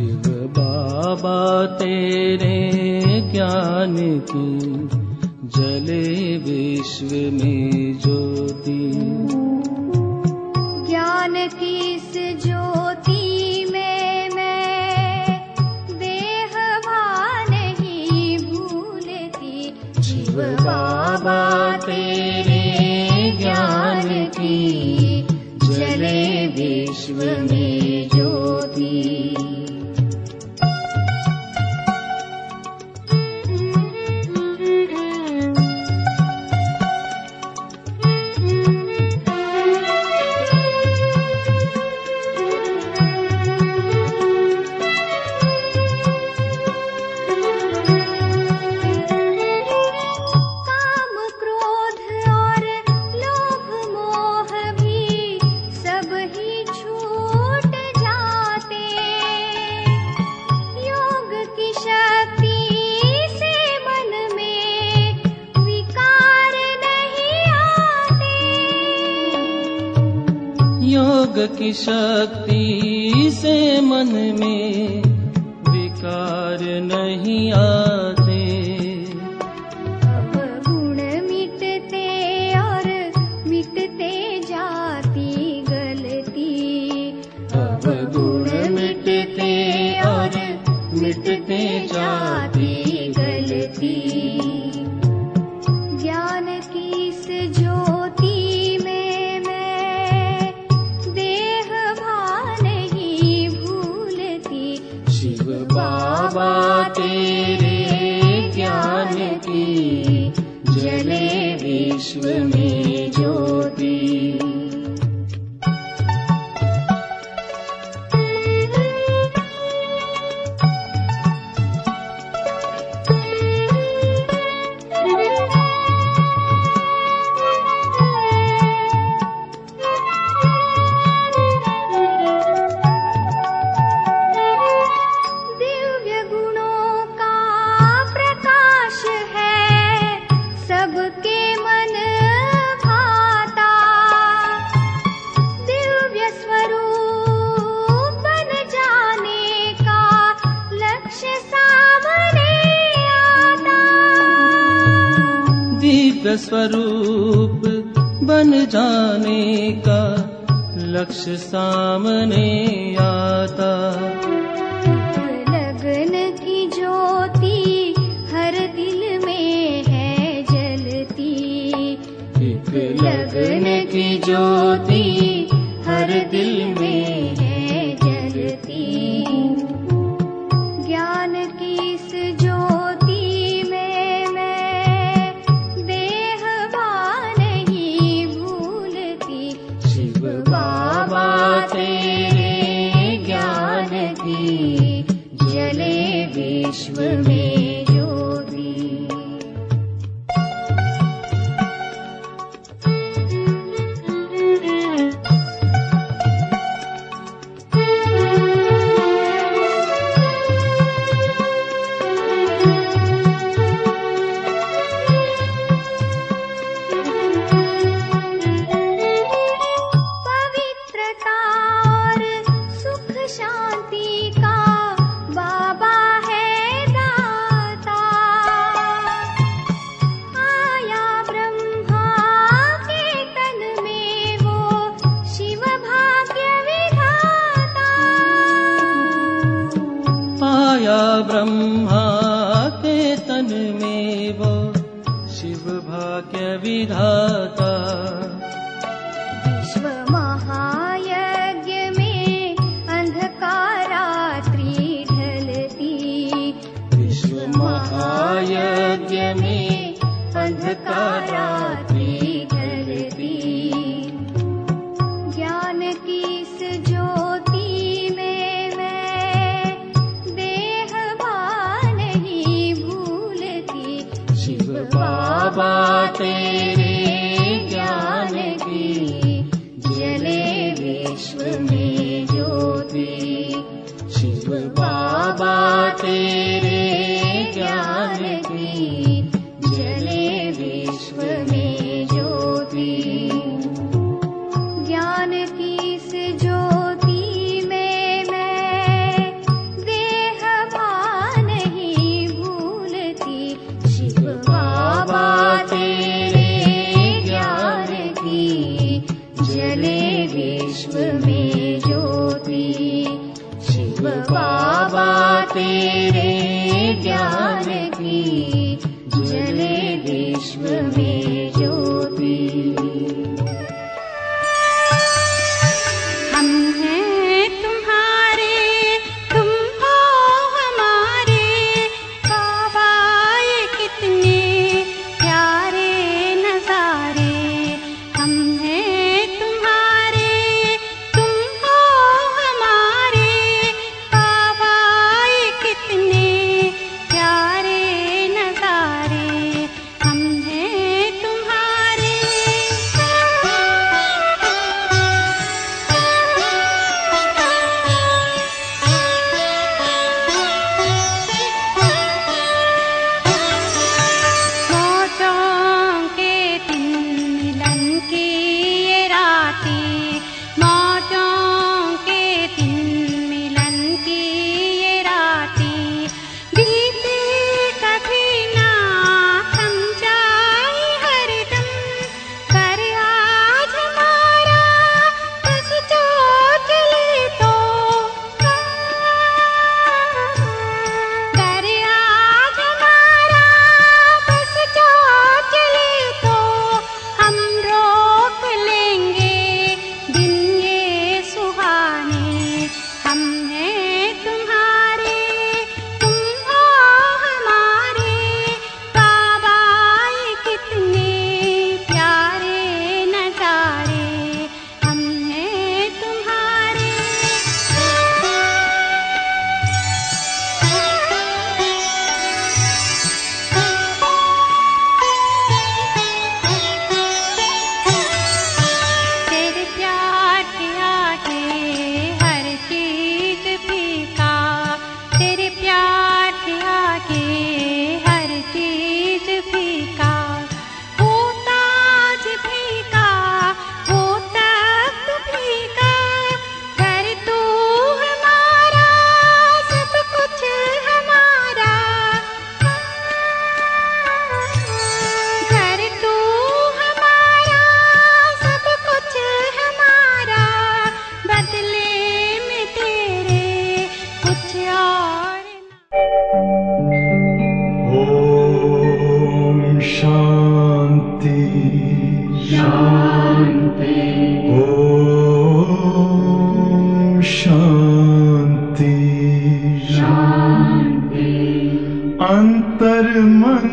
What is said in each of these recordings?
शिव बाबा तेरे ज्ञान की जले विश्व में ज्योति। ज्ञान की इस ज्योति में मैं देह भान नहीं भूलती। शिव बाबा तेरे ज्ञान की जले विश्व में ज्योति। योग की शक्ति से मन में विकार नहीं आते। अब गुण मिटते और मिटते जाती गलती। अब गुण मिटते और मिटते जाती गलती। ज्ञान की इस ज्योति बाबा तेरे ज्ञान की जले विश्व में ज्योति। दिव्य स्वरूप बन जाने का लक्ष्य सामने आता। लगन की ज्योति हर दिल में है जलती। एक लगन की ज्योति हर दिल में है जलती। ज्ञान की इस ज्योति बाबा तेरे ज्ञान की जले विश्व में ज्योति। ब्रह्मा के तन में वो शिव भाग्य विधाता। विश्व महायज्ञ में अंधकारात्रि ढलती। विश्व महायज्ञ में अंधकारात्रि ढलती। ज्ञान की इस ज्योति बाबा तेरे ज्ञान की जले विश्व में ज्योति। शिव बाबा तेरे ज्ञान की जले विश्व में ज्योति। ज्ञान की इस ज्योति में मैं बाबा तेरे ज्ञान की जले विश्व में ज्योति। हम हैं तुम्हारे, तुम हो हमारे, बाबा ये कितने प्यारे नजारे। हम हैं तुम्हारे, तुम हो हमारे, बाबा ये कितने प्यारे नजारे। हम हैं तुम्हारे। मौजों के दिन मिलन की ये रातें, मौजों के दिन मिलन की ये रातें, बीते कभी ना समझाई हरदम। कर आज हमारा बस जो चले तो, कर आज हमारा बस जो चले तो, हम रोक लेंगे दिन ये सुहाने। हम हैं तुम्हारे, तुम हो हमारे, बाबा ये कितने प्यारे नजारे। हम हैं तुम्हारे। तेरे प्यार के आगे हर चीज फीका, तेरे प्यार के आगे हर चीज फीका। वो ताज फीका, वो तख्त फीका, घर तू हमारा, सब कुछ हमारा। घर तू हमारा, सब कुछ हमारा, बदले में तेरे कुछ और ओम शांति शांति ओम शांति शांति। अंतर मन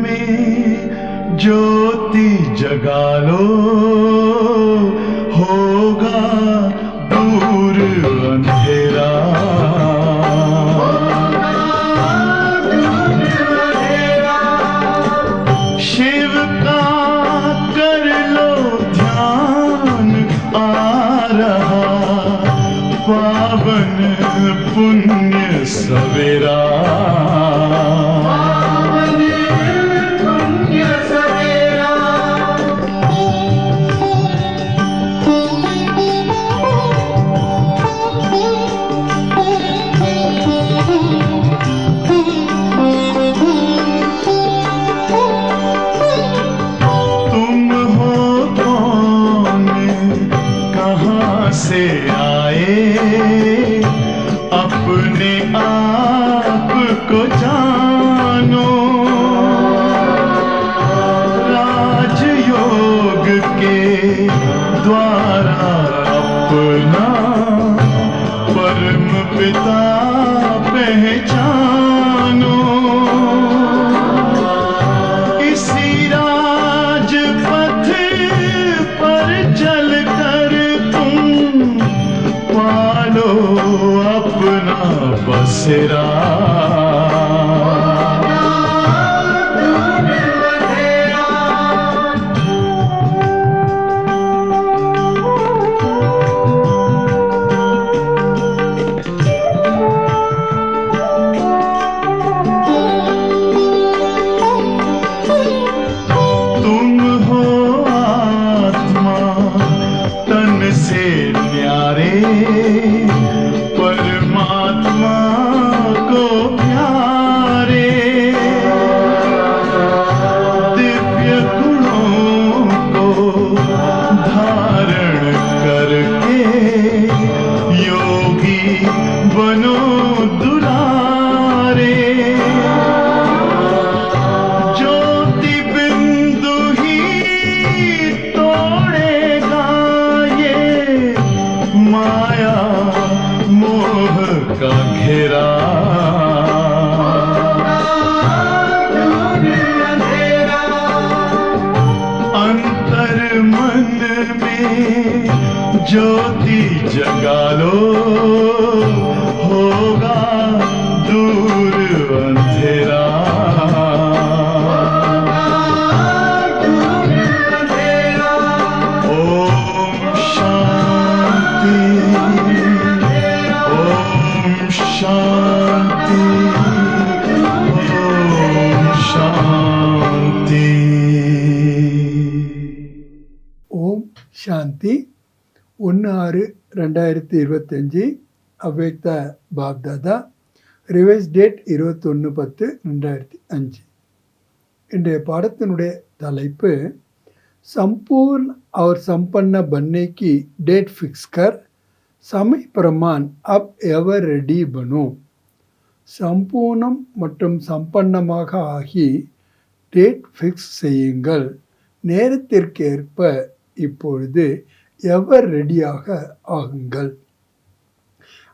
में ज्योति जगा लो, होगा दूर अंधेरा। शिव का कर लो ध्यान, आ रहा पावन पुण्य सवेरा। तुम हो कौन, कहाँ से आए, अपने आप को जानो। राजयोग के द्वारा अपना परम पिता पहचानो। इसी राजपथ पर चलकर तुम पालो अपना बसेरा। तुम हो आत्मा तन से न्यारे, परमात्मा को ज्योति जगा लो, होगा दूर अंधेरा। ओम शांति, ओम शांति, ओम शांति। ஓம் சாந்தி. 1/6/2025 அவ்யக்த பாப்தாதா. Revise date 21/10/2005. இன்றைய பாடத்தினுடைய தலைப்பு संपूर्ण और संपन्न बनने की डेट फिक्स कर समय प्रमाण अब एवर ரெடி பனோ. சம்பூர்ணம் மற்றும் சம்பன்னமாக ஆகி டேட் ஃபிக்ஸ் செய்யுங்கள். நேரத்திற்கேற்ப இப்பொழுது எவர் ரெடியாக ஆகுங்கள்.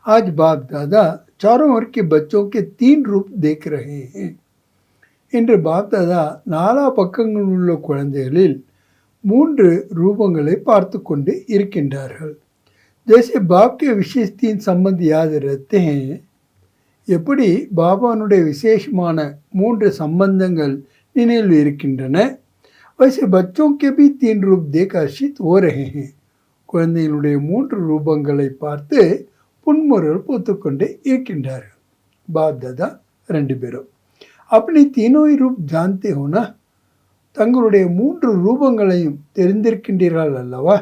आज बाप दादा चारों ओर के बच्चों के 3 रूप देख रहे हैं. இன்று பாப் தாதா நாலா பக்கங்களில் உள்ள குழந்தைகளில் 3 ரூபங்களை பார்த்து கொண்டு இருக்கின்றார்கள். जैसे बाप के विशेष 3 संबंध याद रहते हैं, எப்படி பாபானுடைய விசேஷமான 3 சம்பந்தங்கள் நினைவில் இருக்கின்றன, वैसे बच्चों के भी 3 रूप देख हर्षित हो रहे हैं. குழந்தைகளுடைய 3 ரூபங்களை பார்த்து புன்முறுவல் பூத்துக்கொண்டு இருக்கின்றார்கள். பாப் தாதா 2 பேரும் अपनी तीनों ही रूप जानते हो ना. தங்களுடைய 3 ரூபங்களையும் தெரிந்திருக்கின்றீர்கள் அல்லவா.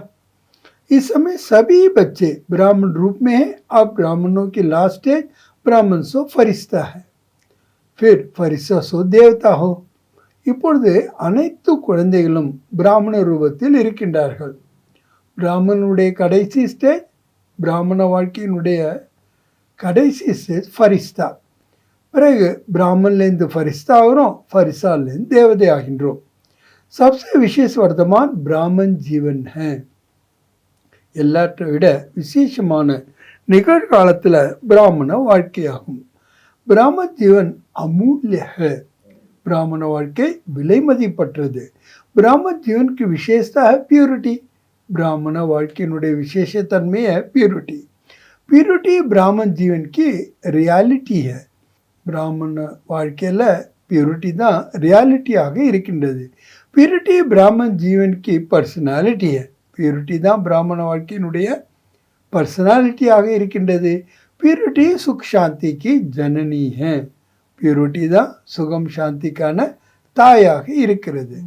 इस समय सभी बच्चे ब्राह्मण रूप में है. अब ब्राह्मणों की लास्ट स्टेज ब्राह्मण सो फरिश्ता है, फिर फरिश्ता सो देवता हो. இப்பொழுது அனைத்து குழந்தைகளும் பிராமண ரூபத்தில் இருக்கின்றார்கள். பிராமணனுடைய கடைசி ஸ்டேஜ், பிராமண வாழ்க்கையினுடைய கடைசி ஸ்டேஜ் ஃபரிஸ்தா. பிறகு பிராமன்லேருந்து ஃபரிஸ்தா ஆகிறோம், ஃபரிஸ்தாலேருந்து தேவதை ஆகின்றோம். சப்சே விசேஷ வர்த்தமான் பிராமன் ஜீவன் ஹே. எல்லாற்றை விட விசேஷமான நிகழ்காலத்தில் பிராமண வாழ்க்கையாகும். பிராமண ஜீவன் அமூல்ய ஹே. ब्राह्मण வாழ்க்கை விலை மதிப்பற்றது. ब्राह्मण जीवन की विशेषता है प्योरिटी. ब्राह्मण வாழ்க்கையினுடைய விசேஷத்தன்மை है प्योरिटी. प्योरिटी ब्राह्मण जीवन की रियलिटी है. ब्राह्मण வாழ்க்கையில் प्योरिटी தான் रियलिटीயாக இருக்கின்றது. प्योरिटी ब्राह्मण जीवन की पर्सनालिटी है. प्योरिटी தான் ब्राह्मण வாழ்க்கையினுடைய पर्सनालिटीயாக இருக்கின்றது. प्योरिटी सुख शांति की जननी है. प्योरिटी தான் சுகம் சாந்திக்கான தாயாக இருக்கிறது.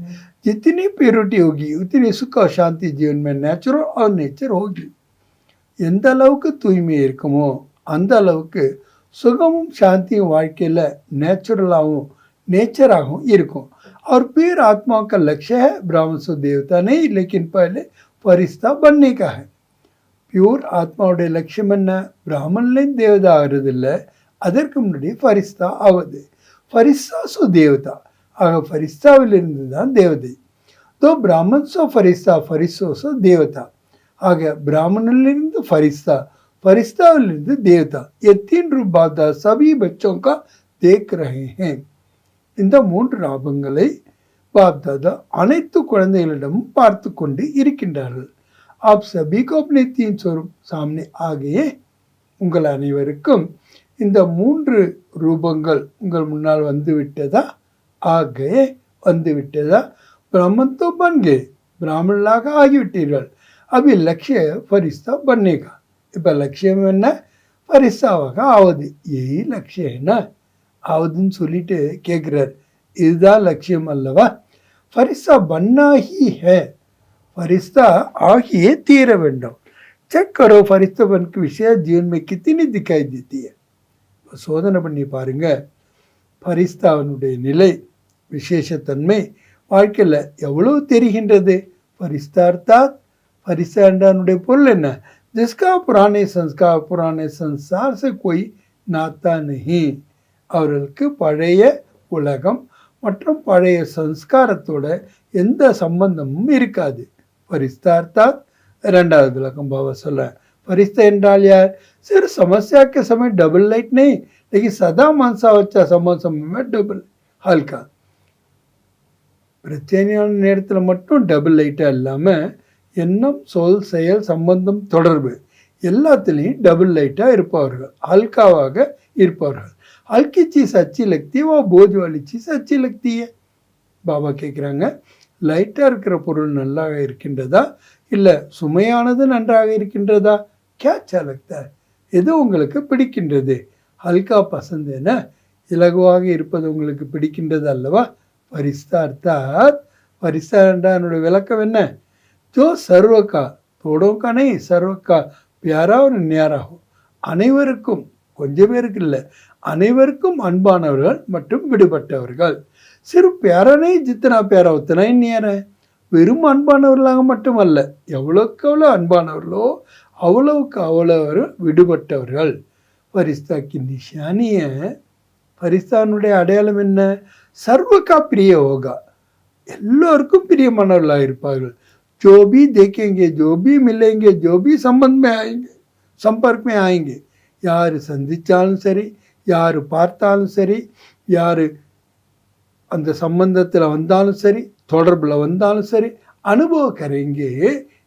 जितनी प्योरिटी होगी उतनी सुख और शांति जीवन में नेचुरल और नेचर होगी. எந்த அளவுக்கு தூய்மை இருக்குமோ அந்த அளவுக்கு சுகமும் சாந்தியும் வாழ்க்கையில் நேச்சுரலாகவும் नेचराகவும் இருக்கும். और प्योर आत्मा का लक्ष्य है ब्राह्मण सो देवता नहीं, लेकिन पहले फरिश्ता बनने का है. प्योर ஆத்மாவுடைய லட்சியம் என்ன? பிராமன்லேருந்து தேவதா ஆகிறது இல்லை, அதற்கு முன்னாடி ஃபரிஸ்தா ஆவது. ஃபரிஸ்தா சோ தேவதா. ஆக ஃபரிஸ்தாவிலிருந்து தான் தேவதை. தோ பிராமன் சோ ஃபரிஸ்தா, ஃபரிஸ்தோ சோ தேவதா. ஆக பிராமணிலிருந்து ஃபரிஸ்தா, ஃபரிஸ்தாவிலிருந்து தேவதா. ये 3 रूप बाधा सभी बच्चों का देख रहे हैं. இந்த 3 ராபங்களை பாப் தாதா அனைத்து குழந்தைகளிடமும் பார்த்து கொண்டு இருக்கின்றார்கள். आप सभी को अपने 3 स्वरूप सामने आ गए. உங்கள் அனைவருக்கும் இந்த 3 ரூபங்கள் உங்கள் முன்னால் வந்து விட்டதா? ஆகவே வந்து விட்டதா? பிராமன் தோ பன் கே, பிராமணர்களாக ஆகிவிட்டீர்கள். அபி லட்சிய ஃபரிஸ்தா பண்ணேகா. இப்போ லட்சியம் என்ன? ஃபரிஸ்தாவாக ஆவது. ஏய் லட்சியம் என்ன ஆவதுன்னு சொல்லிட்டு கேட்குறார். இதுதான் லட்சியம் அல்லவா? ஃபரிஸ்தா பண்ணாகி ஹே. फरिश्ता आगे तीर வேண்டும். चेक करो फरिश्ता बन की विषय जीवन में कितनी दिखाई देती है. சோதனை பண்ணி பாருங்க. ஃபரிஸ்தாவினுடைய நிலை விசேஷத்தன்மை வாழ்க்கையில் எவ்வளோ தெரிகின்றது. ஃபரிஸ்தா அர்த்தாத், ஃபரிஸ்தா என்றனுடைய பொருள் என்ன? जिसका पुराने संस्कार पुराने संसार से कोई नाता नहीं. அவர்களுக்கு பழைய உலகம் மற்றும் பழைய சம்ஸ்காரத்தோட எந்த சம்பந்தமும் இருக்காது. फरिश्ता अर्थात இரண்டாவது விளக்கம் பாபா சொல்ல. फरिश्ता என்றால் யார்? सिर्फ समस्या के समय डबल लाइट नहीं, लेकिन सदा मनसा वच्चा समय में डबल हल्का. பிரச்சனையான நேரத்தில் மட்டும் டபுள் லைட்டாக இல்லாமல் எண்ணம் சொல் செயல் சம்பந்தம் தொடர்பு எல்லாத்துலேயும் டபுள் லைட்டாக இருப்பவர்கள், ஹல்காவாக இருப்பவர்கள். हल्की चीज अच्छी लगती है वो बोझ वाली चीज अच्छी लगती है. பாபா கேட்குறாங்க, லைட்டாக இருக்கிற பொருள் நல்லாக இருக்கின்றதா இல்லை சுமையானது நன்றாக இருக்கின்றதா? கேட்சா லக்தா, எது உங்களுக்கு பிடிக்கின்றது? ஹல்கா பசந்தேன, இலகுவாக இருப்பது உங்களுக்கு பிடிக்கின்றது அல்லவா? ஃபரிஸ்தா அர்த்தாத், ஃபரிஸ்தா என்றால் என்னுடைய விளக்கம் என்ன? ஜோ சர்வக்கா தோடோக்கா நை சர்வக்கா பியாரா ஒரு நியாராகும், அனைவருக்கும், கொஞ்சம் பேருக்கு இல்லை, அனைவருக்கும் அன்பானவர்கள் மற்றும் விடுபட்டவர்கள். சிறு பியாரனே ஜித்தனா பியாரா உத்தனா நியார, வெறும் அன்பானவர்களாக மட்டுமல்ல, எவ்வளோக்கு எவ்வளோ அன்பானவர்களோ அவ்வளவுக்கு அவ்வளோ விடுபட்டவர்கள். ஃபரிஸ்தாக்கு நிஷானிய, ஃபரிஸ்தானுடைய அடையாளம் என்ன? சர்வக்கா பிரிய யோகா, எல்லோருக்கும் பிரியமானவர்களாக இருப்பார்கள். जो भी देखेंगे, जो भी मिलेंगे, जो भी संबंध में आएंगे, संपर्क में आएंगे, யார் சந்தித்தாலும் சரி, யார் பார்த்தாலும் சரி, யார் அந்த சம்பந்தத்தில் வந்தாலும் சரி, தொடர்பில் வந்தாலும் சரி, அனுபவம் கரைங்க,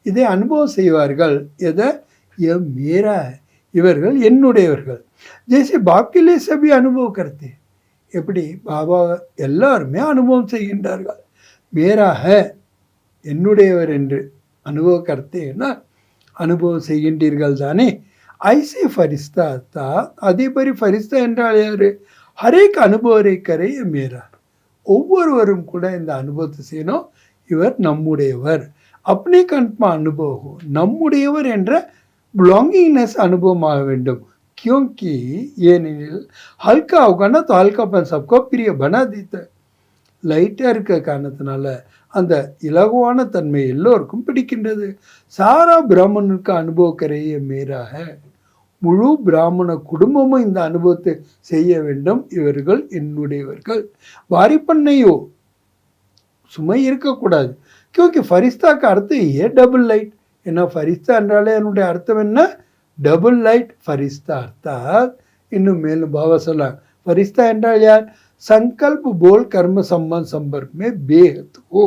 இதை அனுபவம் செய்வார்கள். எதை? மேரா, இவர்கள் என்னுடையவர்கள். ஜெய்சே பாக்கிலே சபி அனுபவம் கருத்து, எப்படி பாபா எல்லாருமே அனுபவம் செய்கின்றார்கள். மேராக என்னுடையவர் என்று அனுபவ கருத்தேன்னா அனுபவம் செய்கின்றீர்கள் தானே. ஐசி ஃபரிஸ்தா தா, அதே மாதிரி ஃபரிஸ்தா என்றால் யார்? ஹரேக் அனுபவரை கரை மேரா, ஒவ்வொருவரும் கூட இந்த அனுபவத்தை செய்யணும். இவர் நம்முடையவர், அப்பனே கண்மா அனுபவம், நம்முடையவர் என்ற பிலாங்கிங்னஸ் அனுபவமாக வேண்டும். क्योंकि ஏனெனில் ஹல்கா होगा तो हल्कापन सबको प्रिय बना देता है. லைட்டாக இருக்க காரணத்தினால அந்த இலகுவான தன்மை எல்லோருக்கும் பிடிக்கின்றது. சாரா பிராமணனுக்கு அனுபவ கரைய மேராக, முழு பிராமண குடும்பமும் இந்த அனுபவத்தை செய்ய வேண்டும். இவர்கள் என்னுடையவர்கள். வாரிப்பண்ணையோ சுமை இருக்கக்கூடாது. क्योंकि ஃபரிஸ்தாக்கு அர்த்தம் டபுள் லைட். ஏன்னா ஃபரிஸ்தா என்றாலே என்னுடைய அர்த்தம் என்ன? Double light. ஃபரிஸ்தா அர்த்தாத், இன்னும் மேலும் பாபா சொல்லாங்க, ஃபரிஸ்தா என்றால் யார்? சங்கல்ப் போல் கர்ம சம்பந்த சம்பர்க்கமே பேஹத் ஹோ.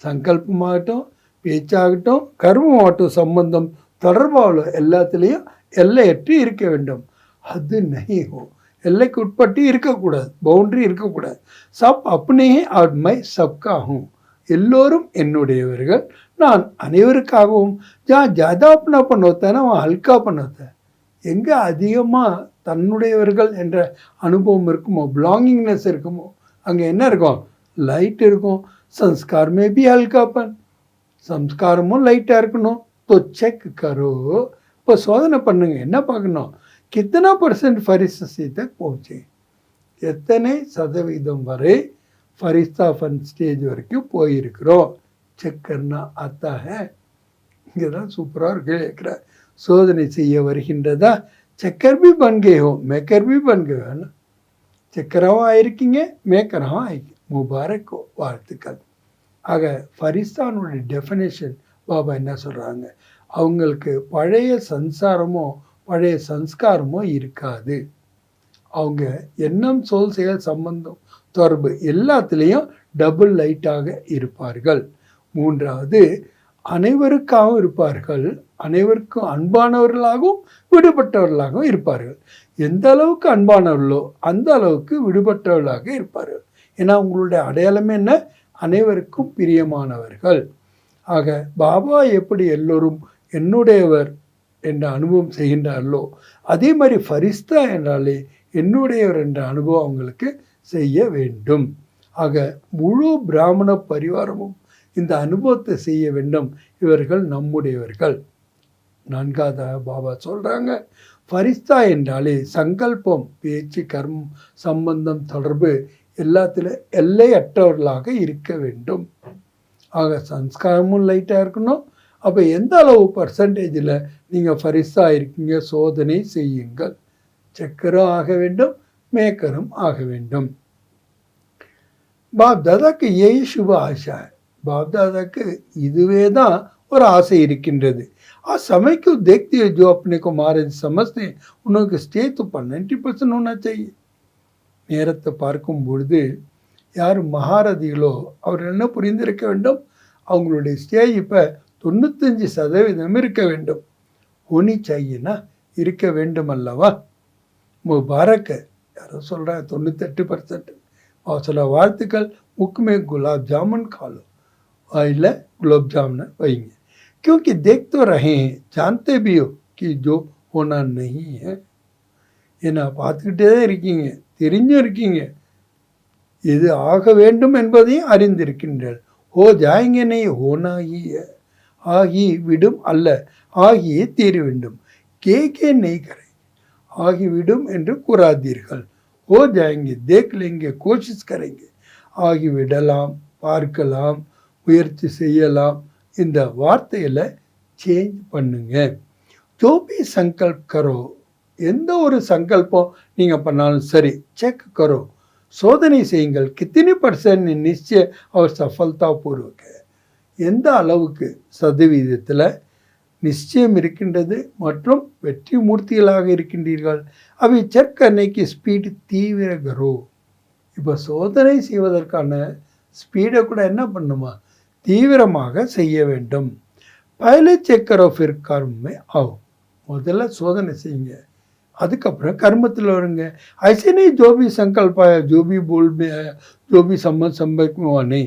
சங்கல்பமாகட்டும், பேச்சாகட்டும், கர்மமாகட்டும், சம்பந்தம் தொடர்பாக எல்லாத்துலேயும் எல்லையற்று இருக்க வேண்டும். அது நஹி ஹோ, எல்லைக்கு உட்பட்டு இருக்கக்கூடாது, பவுண்டரி இருக்கக்கூடாது. சப் அப்னே और मैं सबका हूँ, எல்லோரும் என்னுடையவர்கள், நான் அனைவருக்காகவும். ஜहाँ ज़्यादा अपनापन होता है ना वहाँ हल्कापन होता है. எங்கே அதிகமாக தன்னுடையவர்கள் என்ற அனுபவம் இருக்குமோ, பிலாங்கிங்னஸ் இருக்குமோ, அங்கே என்ன இருக்கும்? லைட் இருக்கும். சம்ஸ்காரமே பி ஹல்காப்பன், சம்ஸ்காரமும் லைட்டாக இருக்கணும். तो செக் கரோ, இப்போ சோதனை பண்ணுங்க. என்ன பார்க்கணும்? கித்தனா % ஃபரிஸ்தா தக் பहुंचे, எத்தனை சதவீதம் வரை ஃபரிஸ்தா ஃபன் ஸ்டேஜ் வரைக்கும் போயிருக்கிறோம். செக் கர்னா ஆத்தா ஹே. இங்கே தான் சூப்பராக இருக்கு கேட்குற. சோதனை செய்ய வருகின்றதா? சக்கர் பி பன் கே ஹோ, மேக்கர் பி பன் கே ஹோ. சக்கராவும் ஆயிருக்கீங்க, மேக்கராகவும் ஆயிருக்கு. முபாரக் வாழ்த்துக்கள். ஆக ஃபரிஸ்தானுடைய டெஃபினேஷன் பாபா என்ன சொல்கிறாங்க? அவங்களுக்கு பழைய சம்சாரமோ பழைய சம்ஸ்காரமோ இருக்காது. அவங்க எண்ணம் சொல் செயல் சம்பந்தம் தொடர்பு எல்லாத்துலேயும் டபுள் லைட்டாக இருப்பார்கள். மூன்றாவது, அனைவருக்காகவும் இருப்பார்கள், அனைவருக்கும் அன்பானவர்களாகவும் விடுபட்டவர்களாகவும் இருப்பார்கள். எந்த அளவுக்கு அன்பானவர்களோ அந்த அளவுக்கு விடுபட்டவர்களாக இருப்பார்கள். ஏன்னா உங்களுடைய அடையாளமே என்ன? அனைவருக்கும் பிரியமானவர்கள். ஆக பாபா எப்படி எல்லோரும் என்னுடையவர் என்ற அனுபவம் செய்கின்றார்களோ அதே மாதிரி ஃபரிஸ்தா என்றாலே என்னுடையவர் என்ற அனுபவம் அவங்களுக்கு செய்ய வேண்டும். ஆக முழு பிராமண பரிவாரமும் இந்த அனுபவத்தை செய்ய வேண்டும். இவர்கள் நம்முடையவர்கள். நான்காவதாக பாபா சொல்கிறாங்க, ஃபரிஸ்தா என்றாலே சங்கல்பம், பேச்சு, கர்மம், சம்பந்தம், தொடர்பு எல்லாத்திலும் எல்லையற்றவர்களாக இருக்க வேண்டும். ஆக சம்ஸ்காரமும் லைட்டாக இருக்கணும். அப்போ எந்த அளவு பர்சன்டேஜில் நீங்கள் ஃபரிஸ்தா இருக்கீங்க சோதனை செய்யுங்கள். சக்கரம் ஆக வேண்டும், மேக்கரும் ஆக வேண்டும். பாப் தாதாக்கு ஏ சுப ஆசா, बाप दादा के இதுவே தான் ஒரு ஆசை இருக்கின்றது. आ समय को देखते हुए जो अपने को महाराज समझते हैं उनके स्टेज तो पर 90% होना चाहिए. நேரத்தை பார்க்கும் பொழுது யார் மகாரதிகளோ அவர் என்ன புரிந்திருக்க வேண்டும்? அவங்களுடைய ஸ்டேஜ் இப்போ 95% இருக்க வேண்டும். ஹோனி சாஹியேனா இருக்க வேண்டும் அல்லவா? முபாரக். யாரோ சொல்கிறாங்க 98%. சில வாழ்த்துக்கள். முக்குமே குலாப் ஜாமுன் காலோ, வாயில் குலாப் ஜாமுனை வைங்க. क्योंकि देख तो रहे हैं, जानते भी हो कि जो होना नहीं है. ஏன்னா பார்த்துக்கிட்டே தான் இருக்கீங்க, தெரிஞ்சும் இருக்கீங்க, எது ஆக வேண்டும் என்பதையும் அறிந்திருக்கின்றீர்கள். ஹோ ஜாயங்க நெய் ஹோனாகி ஆகி விடும் அல்ல, ஆகியே தீர வேண்டும். கே நெய் கரை, ஆகிவிடும் என்று கூறாதீர்கள். ஹோ ஜாயங்க தேக் லேங்கே கோஷிஷ் கரைங்க, ஆகிவிடலாம், பார்க்கலாம், முயற்சி செய்யலாம். இந்த வார்த்தையில் சேஞ்ச் பண்ணுங்க. ஜோபி சங்கல்ப் கரோ, எந்த ஒரு சங்கல்பம் நீங்கள் பண்ணாலும் சரி, செக் கரோ, சோதனை செய்யுங்கள். கித்தனை % நிச்சய அவர் சஃபல்தா பூர்வக, எந்த அளவுக்கு சதவீதத்தில் நிச்சயம் இருக்கின்றது மற்றும் வெற்றி மூர்த்திகளாக இருக்கின்றீர்கள். அவை செக் அன்னைக்கு ஸ்பீடு தீவிர கரோ. இப்போ சோதனை செய்வதற்கான ஸ்பீடை கூட என்ன பண்ணுமா, தீவிரமாக செய்ய வேண்டும். பहले செக் करो फिर कर्म में आओ. முதல்ல சோதனை செய்யுங்க, அதுக்கப்புறம் கர்மத்தில் வருங்க. ऐसे नहीं जो भी संकल्प आया, जो भी बोल में आया, जो भी संबंध में वाने,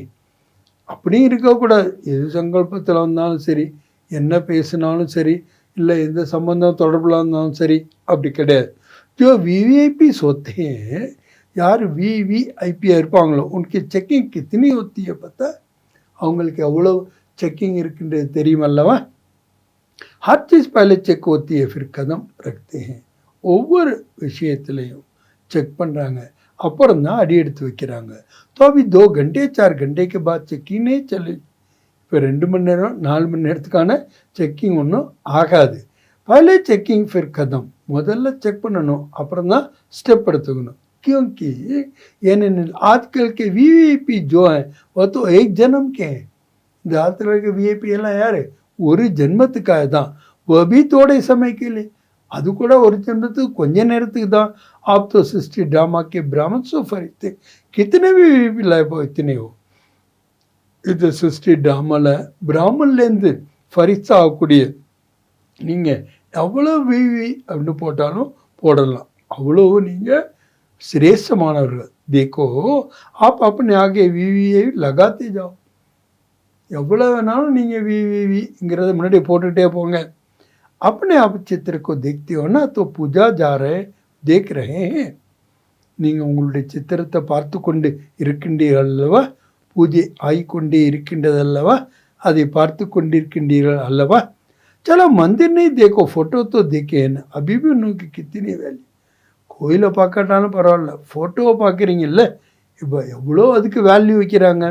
அப்படி இருக்கக்கூடாது. எது சங்கல்பத்தில் வந்தாலும் சரி, என்ன பேசினாலும் சரி, இல்லை எந்த சம்பந்தம் தொடர்பில் இருந்தாலும் சரி, அப்படி கிடையாது. जो वीवीआईपी होते हैं, யார் விவிஐபியாக இருப்பாங்களோ உனக்கு செக்கிங் கித்தனி होती है पता, அவங்களுக்கு எவ்வளோ செக்கிங் இருக்கின்றது தெரியுமல்லவா? हर चीज़ पहले चेक होती है फिर कदम रखते हैं. ஒவ்வொரு விஷயத்துலையும் செக் பண்ணுறாங்க, அப்புறம் தான் அடி எடுத்து வைக்கிறாங்க. तो अभी 2 घंटे 4 घंटे के बाद चेकिंग नहीं चले. இப்போ 2 மணி நேரம் 4 மணி நேரத்துக்கான செக்கிங் ஒன்றும் ஆகாது. पहले चेकिंग फिर कदम, முதல்ல செக் பண்ணணும், அப்புறம் தான் ஸ்டெப் எடுத்துக்கணும். क्योंकि ஏனெனில் आजकल के वीवीआईपी जो है वो तो एक जन्म के हैं. இந்த ஆத்திர விஐபி எல்லாம் யார், ஒரு ஜென்மத்துக்காக தான். वो भी थोड़े समय के लिए, அது கூட ஒரு ஜென்மத்துக்கு கொஞ்ச நேரத்துக்கு தான். आप तो सृष्टि ड्रामा के ब्राह्मण सो फरिश्ते कितने भी वीवीआईपी लाइफ इतने हो. இது சிருஷ்டி ட்ராமாவில் பிராமன்லேருந்து ஃபரிஸ்தா ஆகக்கூடிய நீங்கள் எவ்வளோ விவி அப்படின்னு போட்டாலும் போடலாம், அவ்வளோ நீங்கள் श्रेष्ठமானவர்கள். देखो आप अपने आगे वीवीआई लगाते जाओ. எவ்வளோ வேணாலும் நீங்கள் விவிங்கிறத முன்னாடி போட்டுகிட்டே போங்க. अपने आप चित्र को देखते हो ना तो पूजा जा रहे देख रहे हैं. நீங்கள் உங்களுடைய சித்திரத்தை பார்த்து கொண்டு இருக்கின்றீர்கள் அல்லவா, பூஜை ஆகிக்கொண்டே இருக்கின்றது அல்லவா, அதை பார்த்து கொண்டிருக்கின்றீர்கள் அல்லவா. चलो मंदिर नहीं देखो, फोटो तो देखे ना, अभी भी उनकी कितनी वैल्यू. கோயிலை பார்க்கட்டாலும் பரவாயில்ல, ஃபோட்டோவை பார்க்குறீங்கல்ல, இப்போ எவ்வளோ அதுக்கு வேல்யூ வைக்கிறாங்க.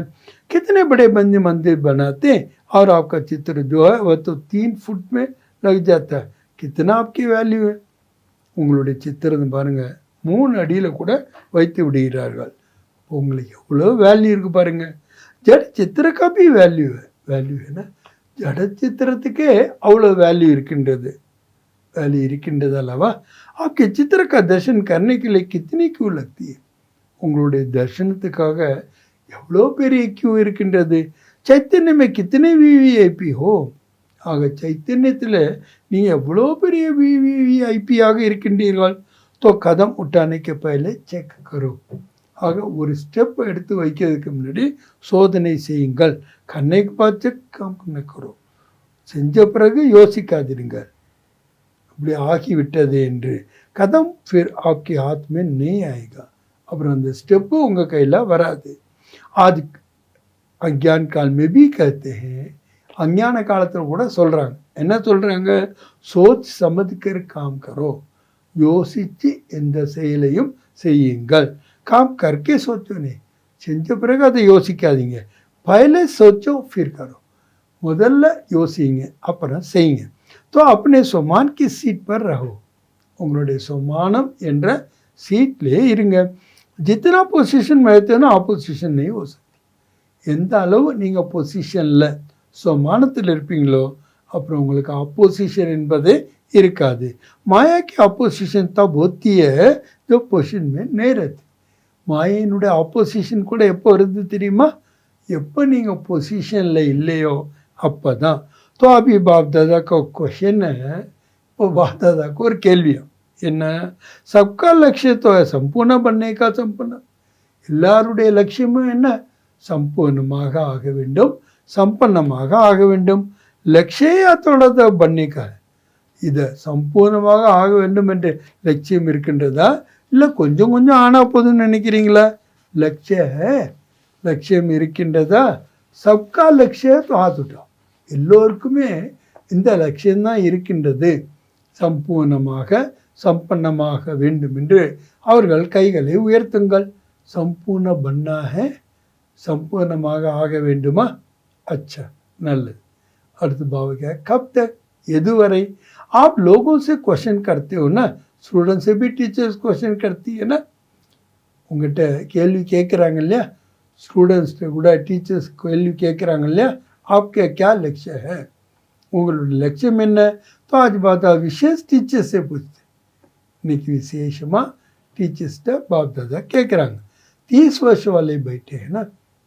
कितने बड़े बंदे मंदिर बनाते और आपका चित्र जो है वह तो 3 फुट में लग जाता है. कितना आपकी वैल्यू है. உங்களுடைய சித்திரம் பாருங்கள் 3 அடியில் கூட வைத்து விடுகிறார்கள். உங்களுக்கு எவ்வளோ வேல்யூ இருக்குது பாருங்கள். ஜட சித்திரக்கா भी வேல்யூ है ना, ஜட சித்திரத்துக்கே அவ்வளோ வேல்யூ இருக்கின்றது, வேல்யூ இருக்கின்றது அல்லவா. आपके चित्र का दर्शन करने के लिए कितनी क्यों लगती है. உங்களுடைய தர்ஷனத்துக்காக எவ்வளோ பெரிய கியூ இருக்கின்றது. चैतन्य में कितने वीवीआईपी हो. ஆக சைத்தன்யத்தில் நீங்கள் எவ்வளோ பெரிய விவிஐபியாக இருக்கின்றீர்கள். तो कदम उठाने के पहले चेक करो. ஆக ஒரு ஸ்டெப் எடுத்து வைக்கிறதுக்கு முன்னாடி சோதனை செய்யுங்கள். கண்ணைக்கு பார்த்து काम करो. செஞ்ச பிறகு யோசிக்காதிருங்கள் அப்படி ஆகிவிட்டது என்று. கதம் फिर आपके हाथ में नहीं आएगा. அப்புறம் அந்த ஸ்டெப்பு உங்கள் கையில் வராது. आज अज्ञान काल में भी कहते हैं, அஞ்ஞான காலத்தில் கூட சொல்கிறாங்க. என்ன சொல்கிறாங்க, சோச் சமதுக்கர் காம் கரோ, யோசித்து எந்த செயலையும் செய்யுங்கள். காம் கற்கே சோச்சோனே, செஞ்ச பிறகு அதை யோசிக்காதீங்க. பहले सोचो फिर करो, முதல்ல யோசிங்க அப்புறம் செய்யுங்க. तो अपने सोमान की सीट पर रहो. உங்களுடைய सोमानम என்ற சீட்லேயே இருங்க. जितना पोजीशन में रहते हो ना, ऑपोजिशन नहीं हो सकती. எந்த அளவு நீங்கள் பொசிஷனில் सोमानத்தில் இருப்பீங்களோ அப்புறம் உங்களுக்கு ஆப்போசிஷன் என்பதே இருக்காது. माया की ऑपोजिशन तब होती है जो पोजिशन में नहीं रहती. மாயினுடைய ஆப்போசிஷன் கூட எப்போ வருது தெரியுமா, எப்போ நீங்கள் பொசிஷனில் இல்லையோ அப்போ தான். तो अभी बाप दादा का क्वेश्चन है, वो बाप दादा को ஒரு கேள்வியா என்ன, सबका लक्ष्य तो है संपूर्ण बनने का संपूर्ण, எல்லாருடைய லட்சியமும் என்ன, சம்பூர்ணமாக ஆக வேண்டும், சம்பன்னமாக ஆக வேண்டும். லட்சியத்தோட பண்ணிக்க இதை சம்பூர்ணமாக ஆக வேண்டும் என்ற லட்சியம் இருக்கின்றதா, இல்லை கொஞ்சம் கொஞ்சம் ஆனால் போதும்னு நினைக்கிறீங்களா? லட்சியம் இருக்கின்றதா? சப்கா லட்சியம் ஆத்துட்டா, எல்லோருக்குமே இந்த லட்சியம்தான் இருக்கின்றது, சம்பூர்ணமாக சம்பன்னமாக வேண்டும் என்று அவர்கள் கைகளை உயர்த்துங்கள். சம்பூர்ண பண்ணாக சம்பூர்ணமாக ஆக வேண்டுமா? अच्छा நல்லது. அடுத்து பாவக कब तक, எதுவரை? आप लोगों से क्वेश्चन करते हो ना, स्टूडेंट से भी टीचर्स क्वेश्चन करती है ना. உங்கள்கிட்ட கேள்வி கேட்குறாங்க இல்லையா, ஸ்டூடெண்ட்ஸ்கிட்ட கூட டீச்சர்ஸ் கேள்வி கேட்குறாங்க இல்லையா, आपका क्या लक्ष्य है, உங்களோட லட்சியம் என்ன? तो आज बात विशेष टीचर से पूछते, இன்னைக்கு விசேஷமாக டீச்சர்ஸ்கிட்ட பாப் தாதா கேட்குறாங்க. 30 वर्ष वाले बैठे हैं ना,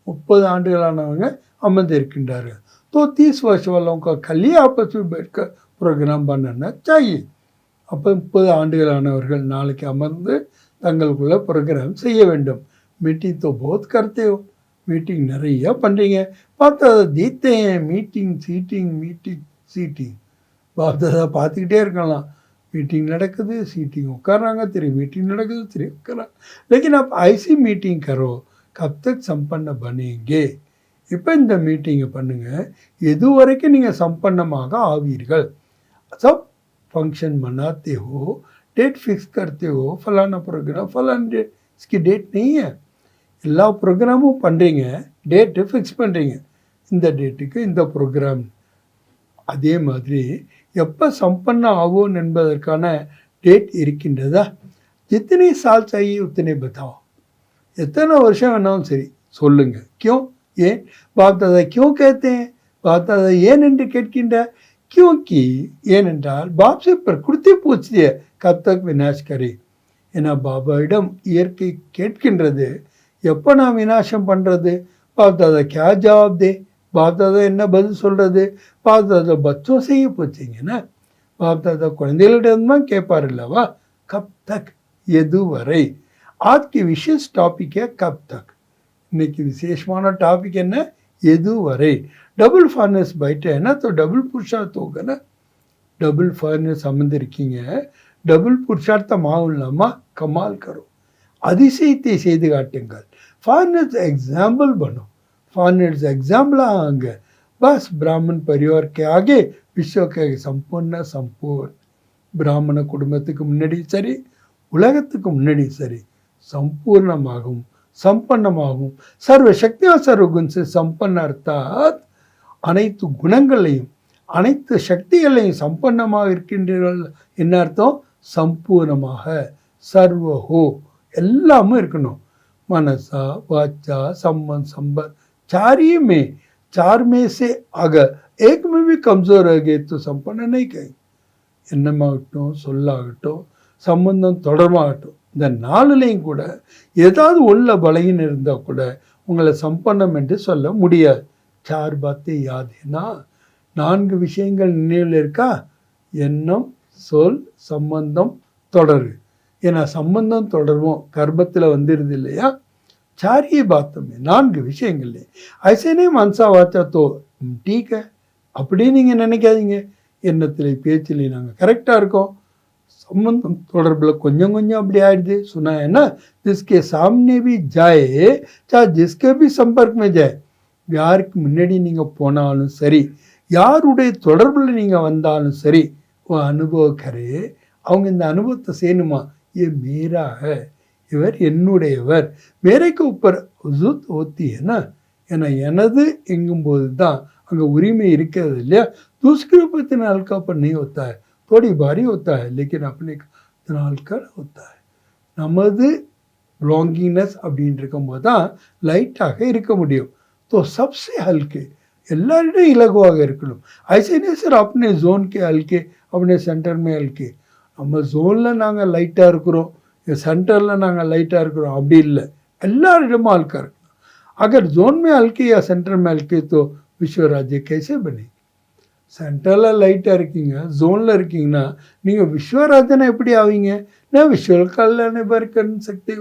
30 ஆண்டுகளானவங்க அமர்ந்து இருக்கின்றார்கள். तो 30 वर्ष वालों का खाली आपस में बैठकर प्रोग्राम बनाना चाहिए. அப்போ 30 ஆண்டுகளானவர்கள் நாளைக்கு அமர்ந்து தங்களுக்குள்ள ப்ரோக்ராம் செய்ய வேண்டும். மீட்டிங் तो बहुत करते हो, மீட்டிங் நிறைய பண்ணுறீங்க. பார்த்தா தீத்தே மீட்டிங் சீட்டிங் பார்த்தா பார்த்துக்கிட்டே இருக்கலாம். मीटिंग நடக்குது, सीटिंग உட்காராங்க, திரும்பி मीटिंग நடக்குது, திரும்பி உட்காராங்க. लेकिन आप ऐसी मीटिंग करो कब तक संपन्न बनेंगे. இப்போ இந்த மீட்டிங்கை பண்ணுங்கள், எது வரைக்கும் நீங்கள் சம்பன்னமாக ஆவீர்கள். सब फंक्शन मनाते हो, डेट फिक्स करते हो, फलाना प्रोग्राम फलाना डेट, इसकी डेट नहीं है. எல்லா ப்ரோக்ராமும் பண்ணுறீங்க, டேட்டு ஃபிக்ஸ் பண்ணுறீங்க, இந்த டேட்டுக்கு இந்த ப்ரோக்ராம். அதே மாதிரி எப்போ சம்பன்ன ஆகும் என்பதற்கான डेट இருக்கின்றதா? जितने साल चाहिए उतने बताओ, எத்தனை வருஷம் வேணாலும் சரி சொல்லுங்கள். क्यों, ஏன் बाप दादा क्यों कहते हैं, बाप दादा ஏன் என்று கேட்கின்ற, क्योंकि ஏனென்றால் बाप से प्रकृति पूछती है कब तक विनाश करे. ஏன்னா பாபாவிடம் இயற்கை கேட்கின்றது, எப்போ நான் விநாசம் பண்ணுறது. बाप दादा क्या जवाब दे, बाप दादा என்ன பதில் சொல்கிறது. बाप दादा बच्चों से ही पूछेंगे ना, बाप दादा குழந்தைகளிடம் கேட்பார் இல்லவா. कब तक, எதுவரை. आज की विशेष टॉपिक है कब तक. இன்னைக்கு விசேஷமான டாபிக் என்ன, எதுவரை. डबल फर्नेस बैठे है ना, तो डबल पुरुषार्थ होगा ना. डबल फर्नेस அமர்ந்திருக்கீங்க, டபுள் புருஷார்த்தம் ஆகும்லாமா, கமால் கரும், அதிசயத்தை செய்து காட்டுங்கள். फर्नेस एग्जाम्पल बनो, फर्नेस एग्जाम्पल आएंगे. बस ब्राह्मण परिवार के आगे विश्व के संपूर्ण பிராமண குடும்பத்துக்கு முன்னாடி சரி, உலகத்துக்கு முன்னாடி சரி, சம்பூர்ணமாகவும் சம்பன்னமாகவும் சர்வ சக்தியா சர்வகுண சம்பன்ன அர்த்தாத் அனைத்து குணங்களையும் அனைத்து சக்திகளையும் சம்பன்னமாக இருக்கின்றீர்கள். என்ன அர்த்தம், சம்பூர்ணமாக, சர்வஹோ எல்லாமும் இருக்கணும். मनसा वाचा संबंध संबंध चार में से अगर एक में भी कमजोर रह गए तो संपन्न नहीं कहेंगे. எண்ணமாகட்டும், சொல்லாகட்டும், சம்பந்தம் தொடர்பாகட்டும், இந்த நாலுலையும் கூட ஏதாவது உள்ள பலகீனம் இருந்தால் கூட உங்களை சம்பன்னம் என்று சொல்ல முடியாது. சார் பாத்தே யாதுனா, 4 விஷயங்கள் நினைவில் இருக்கா, எண்ணம், சொல், சம்பந்தம், தொடர்பு. ஏன்னா சம்பந்தம் தொடர்பும் கர்ப்பத்தில் வந்துடுது இல்லையா. சாரி பாத்தம் 4 விஷயங்கள். ஐசனே மனசா வாச்சா தோ டீக்க அப்படின்னு நீங்கள் நினைக்காதீங்க. எண்ணத்தில் பேச்சில் நாங்கள் கரெக்டாக இருக்கோம், சம்பந்தம் தொடர்பில் கொஞ்சம் கொஞ்சம் அப்படி ஆயிடுது. சுனா என்ன, ஜிஸ்கே சாமனே भी जाए चाहे जिसके भी संपर्क में जाए, யாருக்கு முன்னாடி நீங்கள் போனாலும் சரி, யாருடைய தொடர்பில் நீங்கள் வந்தாலும் சரி, அனுபவக்கரே அவங்க இந்த அனுபவத்தை செய்யணுமா. ये मेरा है, இவர் என்னுடையவர். மேரைக்கு உப்பர் உசுத் ஓத்தி என்ன, ஏன்னா எனது எங்கும்போது தான் அங்கே உரிமை இருக்கிறது இல்லையா. दूसरे ऊपर इतना हल्कापन नहीं होता है, थोड़ी भारी होता है, लेकिन अपने इतना हल्का होता है. நமது பிலாங்கிங்னஸ் அப்படின்னு இருக்கும்போது தான் லைட்டாக இருக்க முடியும். तो सबसे हल्के, எல்லாரிடம் இலகுவாக இருக்கணும். ऐसे नहीं सर अपने जोन के हल्के, अपने सेंटर में हल्के. நம்ம ஜோனில் நாங்கள் லைட்டாக இருக்கிறோம், சென்டரில் நாங்கள் லைட்டாக இருக்கிறோம், அப்படி இல்லை. எல்லாரிடமும் हल्का இருக்கணும். अगर जोन में हल्के या सेंटर में हल्के तो विश्व राज्य कैसे बने. சென்டரில் லைட்டாக இருக்கீங்க, ஜோனில் இருக்கீங்கன்னா நீங்கள் விஸ்வராஜனை எப்படி ஆவீங்க? நான் விஸ்வ கல்யாண பர்கன் சக்தி,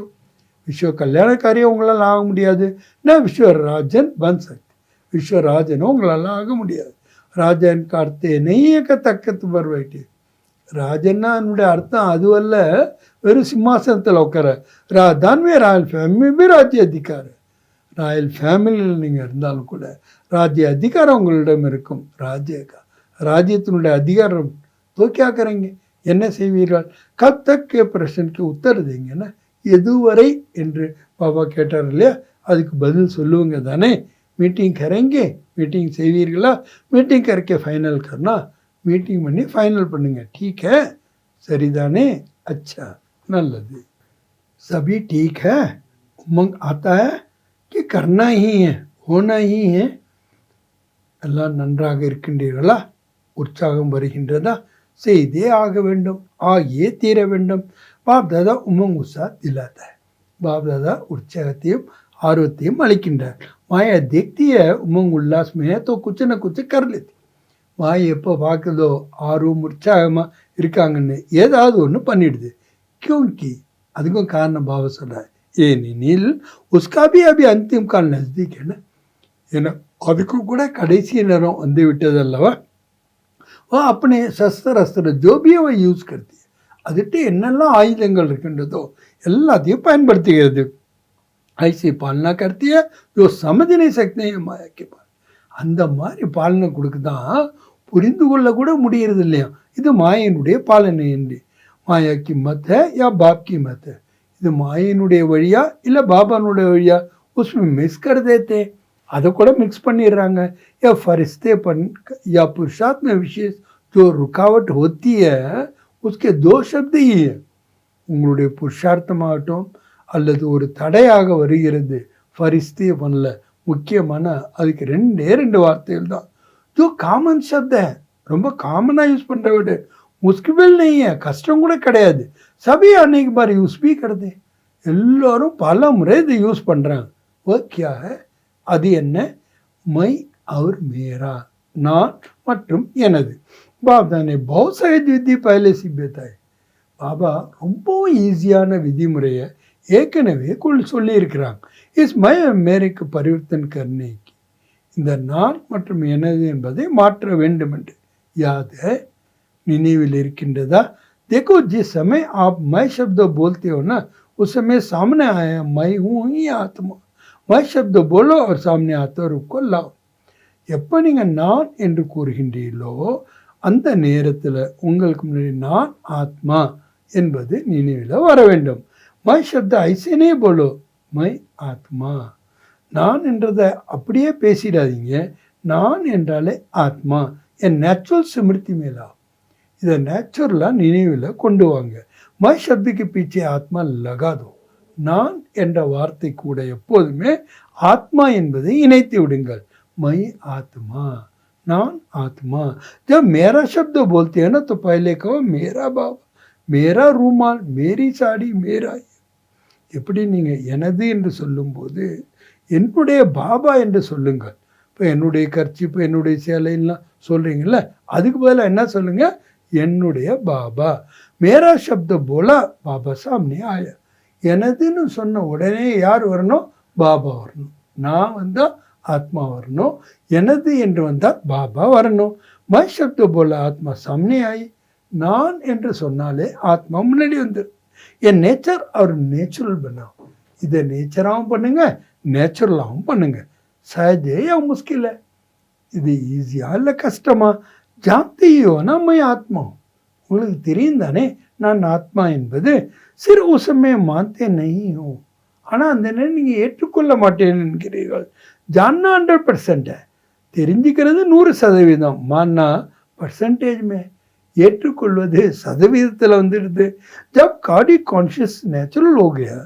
விஸ்வ கல்யாணக்காரியம் உங்களால் ஆக முடியாது. நான் விஸ்வராஜன் பன் சக்தி, விஸ்வராஜனும் உங்களால் ஆக முடியாது. ராஜன் கார்த்தே நெய்யக்க தக்கத்து பர்வைட்டு. ராஜன்னா என்னுடைய அர்த்தம் அதுவல்ல வெறும் சிம்மாசனத்தில் உட்கார. ராஜான்வே ராயல் ஃபேமிலி ராஜ்ய அதிகாரம். ராயல் ஃபேமிலியில் நீங்கள் இருந்தாலும் கூட ராஜ்ய அதிகாரம் உங்களிடம் இருக்கும். ராஜ்யத்தினுடைய அதிகாரம் தோக்கியாக்குறீங்க, என்ன செய்வீர்கள்? கப் தக்க பிரச்சனைக்கு உத்தரதீங்கன்னா எதுவரை என்று பாபா கேட்டார் இல்லையா, அதுக்கு பதில் சொல்லுவங்க தானே. மீட்டிங் கரைங்க, மீட்டிங் செய்வீர்களா? மீட்டிங் கரைக்க ஃபைனல் கர்னா, மீட்டிங் பண்ணி ஃபைனல் பண்ணுங்க. ठीक है, சரிதானே? अच्छा, நல்லது. सभी ठीक है, उमंग आता है कि करना ही है, होना ही है. எல்லாம் நன்றாக இருக்கின்றீர்களா? உற்சாகம் வருகின்றதா? செய்தே ஆக வேண்டும், ஆகியே தீர வேண்டும். பாப் தாதா உமங் உற்சாக திலாத்தா है. பாப் தாதா உற்சாகத்தையும் ஆர்வத்தையும் அளிக்கின்றார். மாயா தேக்திய உமங் உல்லாஸ் மே தோ குछ न कुछ कर लेती. மாயை எப்போ பார்க்குதோ ஆர்வம் உற்சாகமாக இருக்காங்கன்னு ஏதாவது ஒன்று பண்ணிடுது. கியோங்கி அதுக்கும் காரணம் பாபா சொல்கிறார். ஏனெனில் உஸ்காபி அபி அந்திம் கால் நஸ்தீக் என்ன, ஏன்னா அதுக்கும் கூட கடைசி நேரம் வந்து விட்டதல்லவா. அப்பனே சஸ்திர ஜோபியவை யூஸ் கருத்தி, அதுட்டு என்னெல்லாம் ஆயுதங்கள் இருக்கின்றதோ எல்லாத்தையும் பயன்படுத்துகிறது. ஐசி பாலனா கருத்திய ஜோ சமஜனை சக்தி மாயாக்கி பால், அந்த மாதிரி பாலனை கொடுக்குதான் புரிந்து கொள்ள கூட முடியறது இல்லையா. இது மாயனுடைய பாலனை என்று. மாயா கி மத் ஹை யா பாப் கி மத் ஹை, இது மாயனுடைய வழியா இல்லை பாபானுடைய வழியா, உஸ்மே மிக்ஸ் கர் தேத்தே, அதை கூட மிக்ஸ் பண்ணிடுறாங்க. या फरिश्तेपन या पुरुषार्थ में विशेष जो रुकावट होती है उसके दो शब्द ही है. உங்களுடைய புருஷார்த்தமாகட்டும் அல்லது ஒரு தடையாக வருகிறது ஃபரிஸ்தே பண்ணல, முக்கியமான அதுக்கு ரெண்டு வார்த்தைகள் தான். जो காமன் शब्द है, ரொம்ப காமனாக யூஸ் பண்ணுற விட முஸ்கில் नहीं है, கஷ்டம் கூட கிடையாது. சபி அன்னைக்கு பார் யூஸ் भी करते, எல்லோரும் பல முறை இதை யூஸ் பண்ணுறாங்க. वो क्या है, அது என்ன? மை और मेरा, நான் மற்றும் எனது. பாபா ने बहुत सहज विधि पहले से बताए. பாபா ரொம்பவும் ஈஸியான விதிமுறையை ஏற்கனவே சொல்லி இருக்கிறாங்க. இஸ் மை மேரைக்கு பரிவர்த்தன் கர்னேக்கு, இந்த நான் மற்றும் எனது என்பதை மாற்ற வேண்டும் என்று. யாத நினைவில் இருக்கின்றதா? देखो जिस समय आप मैं शब्द बोलते हो ना, उस समय सामने आया मैं हूँ ही आत्मा. मैं शब्द बोलो और सामने आता रूप को लाओ. எப்போ நீங்கள் நான் என்று கூறுகின்றீர்களோ அந்த நேரத்தில் உங்களுக்கு முன்னாடி நான் ஆத்மா என்பது நினைவில் வர வேண்டும். மை சப்த ஐசனே போலோ, மை ஆத்மா. நான் என்றதை அப்படியே பேசிடாதீங்க. நான் என்றாலே ஆத்மா, என் நேச்சுரல் ஸ்மிருதி மேலா, இதை நேச்சுரலாக நினைவில் கொண்டு வாங்க. மை சப்துக்கு பீச்சே ஆத்மா லகாதோ, நான் என்ற வார்த்தை கூட எப்போதுமே ஆத்மா என்பதை இணைத்து விடுங்கள். मैं आत्मा, नान आत्मा. जब मेरा शब्द बोलते हैं ना तो पहले कहो मेरा बाबा, मेरा रूमाल, मेरी साड़ी, मेरा. எப்படி நீங்கள் எனது என்று சொல்லும்போது என்னுடைய பாபா என்று சொல்லுங்கள். இப்போ என்னுடைய கர்ச்சிப்பு, என்னுடைய சேலைலாம் சொல்கிறீங்கள, அதுக்கு பதிலாக என்ன சொல்லுங்கள்? என்னுடைய பாபா. மேரா சப்த போலா பாபா சாமனே ஆயா. எனதுன்னு சொன்ன உடனே யார் வரணும்? பாபா வரணும். நான் வந்தால் ஆத்மா வரணும், எனது என்று வந்தால் பாபா வரணும். மை சப்த போல ஆத்மா சாமனே ஆயி, நான் என்று சொன்னாலே ஆத்மா முன்னாடி வந்துடும். என் நேச்சர் அவர் நேச்சுரல் பண்ணாம். இதை நேச்சராகவும் பண்ணுங்க, நேச்சுரலாகவும் பண்ணுங்க. சஹஜே யா முஸ்கில் है, இது ஈஸியா இல்லை கஷ்டமா? ஜாத்தியோனா மை ஆத்மா, உங்களுக்கு தெரியும் தானே நான் ஆத்மா என்பது. சிறு உசமே மாத்தே நெய்யும், ஆனால் அந்த நேரம் நீங்கள் ஏற்றுக்கொள்ள மாட்டேன்னு என்கிறீர்கள். जानना 100% है, தெரிஞ்சுக்கிறது 100%. மான்னா பர்சன்டேஜ்மே, ஏற்றுக்கொள்வது சதவீதத்தில் வந்துடுது. ஜப் பாடி கான்ஷியஸ் நேச்சுரல் हो गया,